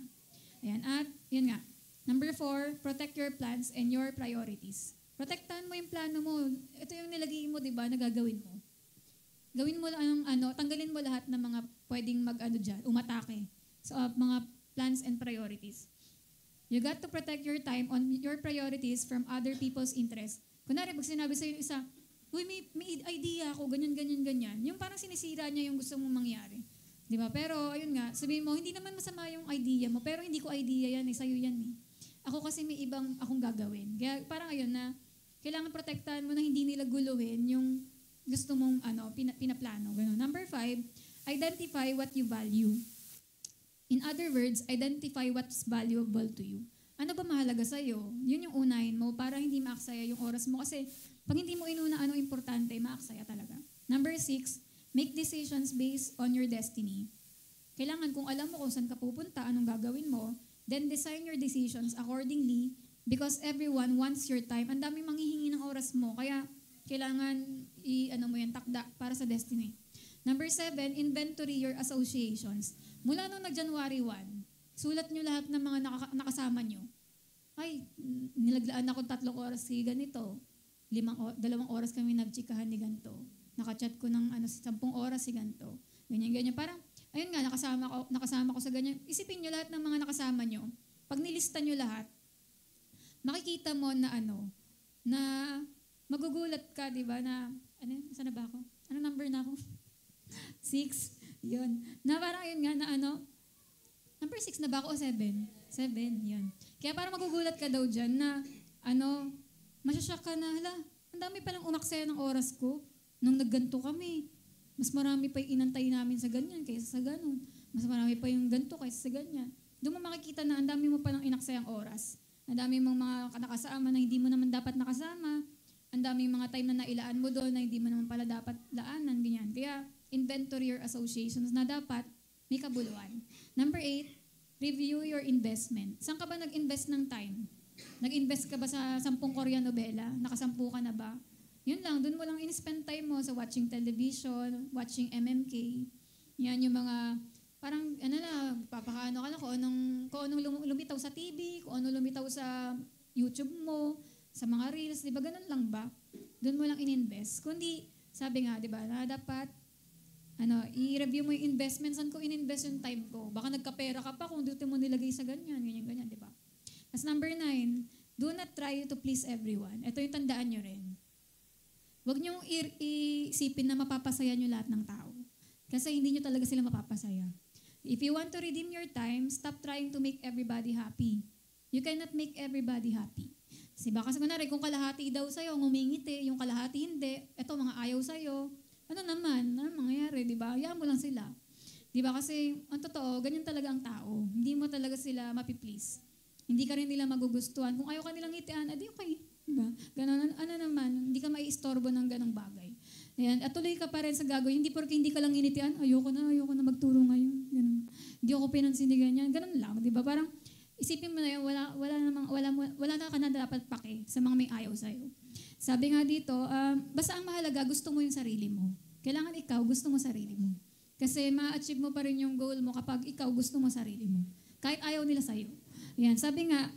Ayan, at yun nga. Number 4, protect your plans and your priorities. Protektahan mo yung plano mo. Ito yung nilagay mo, di ba, na gagawin mo. Gawin mo lang tanggalin mo lahat ng mga pwedeng umatake. So, mga plans and priorities. You got to protect your time on your priorities from other people's interests. Kunwari, pag sinabi sa'yo isa, uy, may idea ako, ganyan. Yung parang sinisira niya yung gusto mong mangyari. Di ba? Pero, ayun nga, sabihin mo, hindi naman masama yung idea mo, pero hindi ko idea yan, sa'yo yan eh. Ako kasi may ibang akong gagawin. Kaya parang ayun na, kailangan protektahan mo na hindi nila guluhin yung gusto mong pinaplano. Ganun. Number 5, identify what you value. In other words, identify what's valuable to you. Ano ba mahalaga sa'yo? Yun yung unahin mo para hindi maaksaya yung oras mo. Kasi pag hindi mo inuna ano importante, maaksaya talaga. Number 6, make decisions based on your destiny. Kailangan kung alam mo kung saan ka pupunta, anong gagawin mo, then design your decisions accordingly because everyone wants your time. Ang dami manghihingi ng oras mo. Kaya kailangan takda para sa destiny. Number 7, inventory your associations. Mula nung nag-January 1, sulat nyo lahat ng mga nakasama nyo. Ay, nilaglaan ako 3 oras si ganito. 2 oras kami nagchikahan ni ganito. Nakachat ko ng 10 oras si ganito. Ganyan. Parang, ayun nga, nakasama ko sa ganyan. Isipin nyo lahat ng mga nakasama nyo. Pag nilista nyo lahat, makikita mo na na magugulat ka, di ba, na, saan na ba ako? Ano number na ako? 6. Yun. Na parang yun nga na number 6 na ba ako o 7? 7, yun. Kaya parang magugulat ka daw dyan na masyasyak ka na, ang dami palang umaksaya ng oras ko nung nagganto kami. Mas marami pa yung inantay namin sa ganyan kaysa sa ganun. Mas marami pa yung ganto kaysa sa ganyan. Doon mo makikita na ang dami mo palang inaksayang oras. Ang dami mong mga nakasama na hindi mo naman dapat nakasama. Ang dami mga time na nailaan mo doon na hindi mo naman pala dapat laanan, ganyan. Kaya, inventory your associations na dapat may kabuluhan. Number 8, review your investment. Saan ka ba nag-invest ng time? Nag-invest ka ba sa 10 Korean novela? Nakasampu ka na ba? Yun lang, doon mo lang in-spend time mo sa watching television, watching MMK. Yan yung mga, parang, papakaano ka lang kung anong lumitaw sa TV, kung anong lumitaw sa YouTube mo, sa mga reels, di ba? Ganun lang ba? Doon mo lang in-invest. Kundi, sabi nga, di ba, na dapat, i-review mo yung investment. Saan ko in-invest yung time ko? Baka nagkapera ka pa kung dito mo nilagay sa ganyan, di ba? As number 9, do not try to please everyone. Ito yung tandaan nyo rin. Huwag niyong isipin na mapapasaya nyo lahat ng tao. Kasi hindi nyo talaga sila mapapasaya. If you want to redeem your time, stop trying to make everybody happy. You cannot make everybody happy. Diba? Kasi kunwari, kung kalahati daw sa'yo, ngumingiti, yung kalahati hindi, eto mga ayaw sa'yo, ano naman, ano mangyayari, di ba? Hayaan mo lang sila. Di ba? Kasi, ang totoo, ganyan talaga ang tao. Hindi mo talaga sila mapiplease. Hindi ka rin nila magugustuhan. Kung ayaw ka nilang ngitian, adi okay. Diba? Ganon, ano naman, hindi ka maiistorbo ng ganong bagay. Ayan. At tuloy ka pa rin sa gagawin. Hindi porque hindi ka lang initian, ayoko na magturo ngayon. Ganon. Hindi ako pinansin ni ganyan. Ganon lang, di ba? Parang isipin mo na yun, wala na ka na dapat pake sa mga may ayaw sa'yo. Sabi nga dito, basta ang mahalaga, gusto mo yung sarili mo. Kailangan ikaw, gusto mo sarili mo. Kasi ma-achieve mo pa rin yung goal mo kapag ikaw gusto mo sarili mo. Kahit ayaw nila sa'yo. Ayan, sabi nga,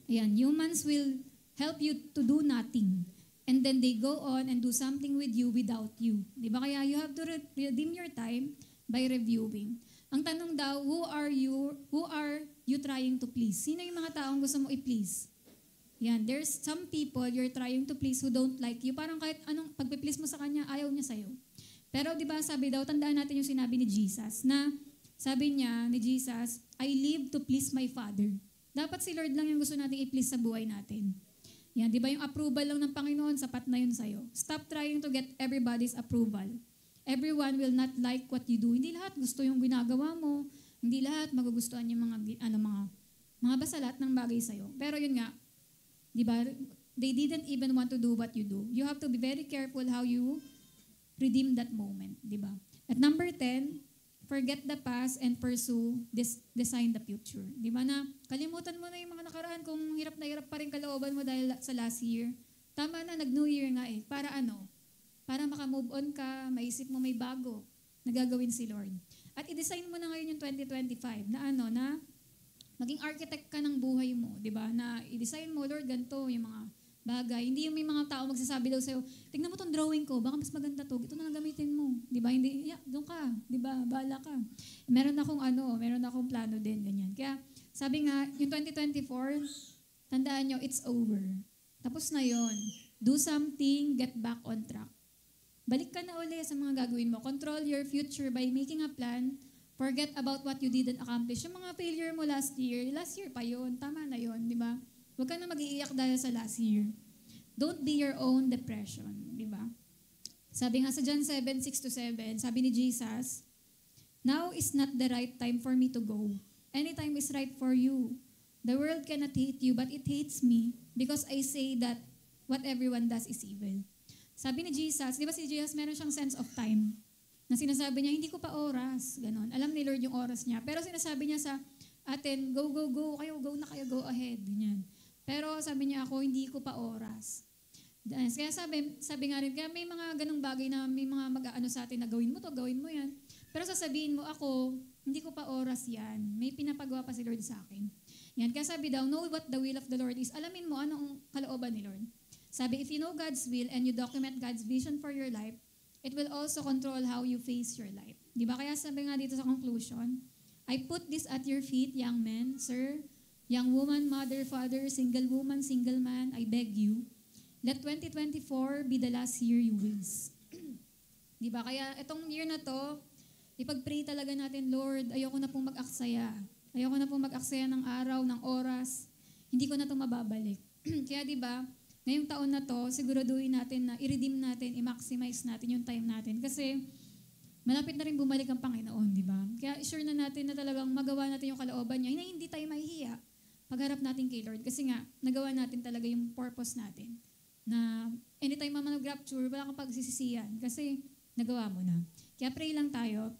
ayan, humans will help you to do nothing. And then they go on and do something with you without you. Di ba? Kaya you have to redeem your time by reviewing. Ang tanong daw, who are you trying to please? Sino yung mga taong gusto mo i-please? Yan, there's some people you're trying to please who don't like you. Parang kahit anong pagpe-please mo sa kanya, ayaw niya sa'yo. Pero di ba sabi daw, tandaan natin yung sinabi ni Jesus, na sabi niya ni Jesus, I live to please my Father. Dapat si Lord lang yung gusto nating i-please sa buhay natin. Yan, di ba yung approval lang ng Panginoon, sapat na yun sa'yo. Stop trying to get everybody's approval. Everyone will not like what you do. Hindi lahat gusto yung ginagawa mo. Hindi lahat magugustuhan yung mga basalat ng bagay sa'yo. Pero yun nga, di ba, they didn't even want to do what you do. You have to be very careful how you redeem that moment, di ba? At number 10, forget the past and pursue design the future. Di ba na, kalimutan mo na yung mga nakaraan kung hirap na hirap pa rin kalooban mo dahil sa last year. Tama na, nag-New Year nga eh. Para ano? Para maka-move on ka, maisip mo may bago na gagawin si Lord. At i-design mo na ngayon yung 2025 na maging architect ka ng buhay mo. Di ba? Na i-design mo, Lord, ganito yung mga bagay. Hindi yung may mga tao magsasabi daw sa'yo, tignan mo tong drawing ko, baka mas maganda to, ito na lang gamitin mo. Di ba? Hindi, doon ka. Di ba? Bahala ka. Meron akong plano din, ganyan. Kaya, sabi nga, yung 2024, tandaan nyo, it's over. Tapos na yon. Do something, get back on track. Balik ka na uli sa mga gagawin mo. Control your future by making a plan. Forget about what you didn't accomplish. Yung mga failure mo last year pa yon. Tama na yon, di ba? Huwag ka na mag-iiyak dahil sa last year. Don't be your own depression, di ba? Sabi nga sa John 7:6-7, sabi ni Jesus, now is not the right time for me to go. Any time is right for you. The world cannot hate you, but it hates me because I say that what everyone does is evil. Sabi ni Jesus, di ba si Jesus meron siyang sense of time na sinasabi niya, hindi ko pa oras. Ganon. Alam ni Lord yung oras niya. Pero sinasabi niya sa atin, go, go, go. Kayo, go na kayo, go ahead. Ganyan. Pero sabi niya ako, hindi ko pa oras. Kaya sabi nga rin, kaya may mga ganong bagay na may mga mag-aano sa atin na gawin mo to, gawin mo yan. Pero sasabihin mo ako, hindi ko pa oras yan. May pinapagawa pa si Lord sa akin. Yan. Kaya sabi daw, know what the will of the Lord is. Alamin mo anong kalooban ni Lord. Sabi, if you know God's will and you document God's vision for your life, it will also control how you face your life. Di ba? Kaya sabi nga dito sa conclusion, I put this at your feet, young men, sir, young woman, mother, father, single woman, single man, I beg you, let 2024 be the last year you waste. Di ba? Kaya itong year na to, ipag-pray talaga natin, Lord, ayoko na pong mag-aksaya. Ayoko na pong mag-aksaya ng araw, ng oras. Hindi ko na to mababalik. Kaya di ba, ngayong taon na to, siguraduhin natin na i-redeem natin, i-maximize natin yung time natin. Kasi malapit na rin bumalik ang Panginoon, di ba? Kaya sure na natin na talagang magawa natin yung kalooban niya. Hindi tayo mahihiya pagharap natin kay Lord. Kasi nga, nagawa natin talaga yung purpose natin. Na anytime man mag-rapture, wala kang pagsisisiyan. Kasi nagawa mo na. Kaya pray lang tayo.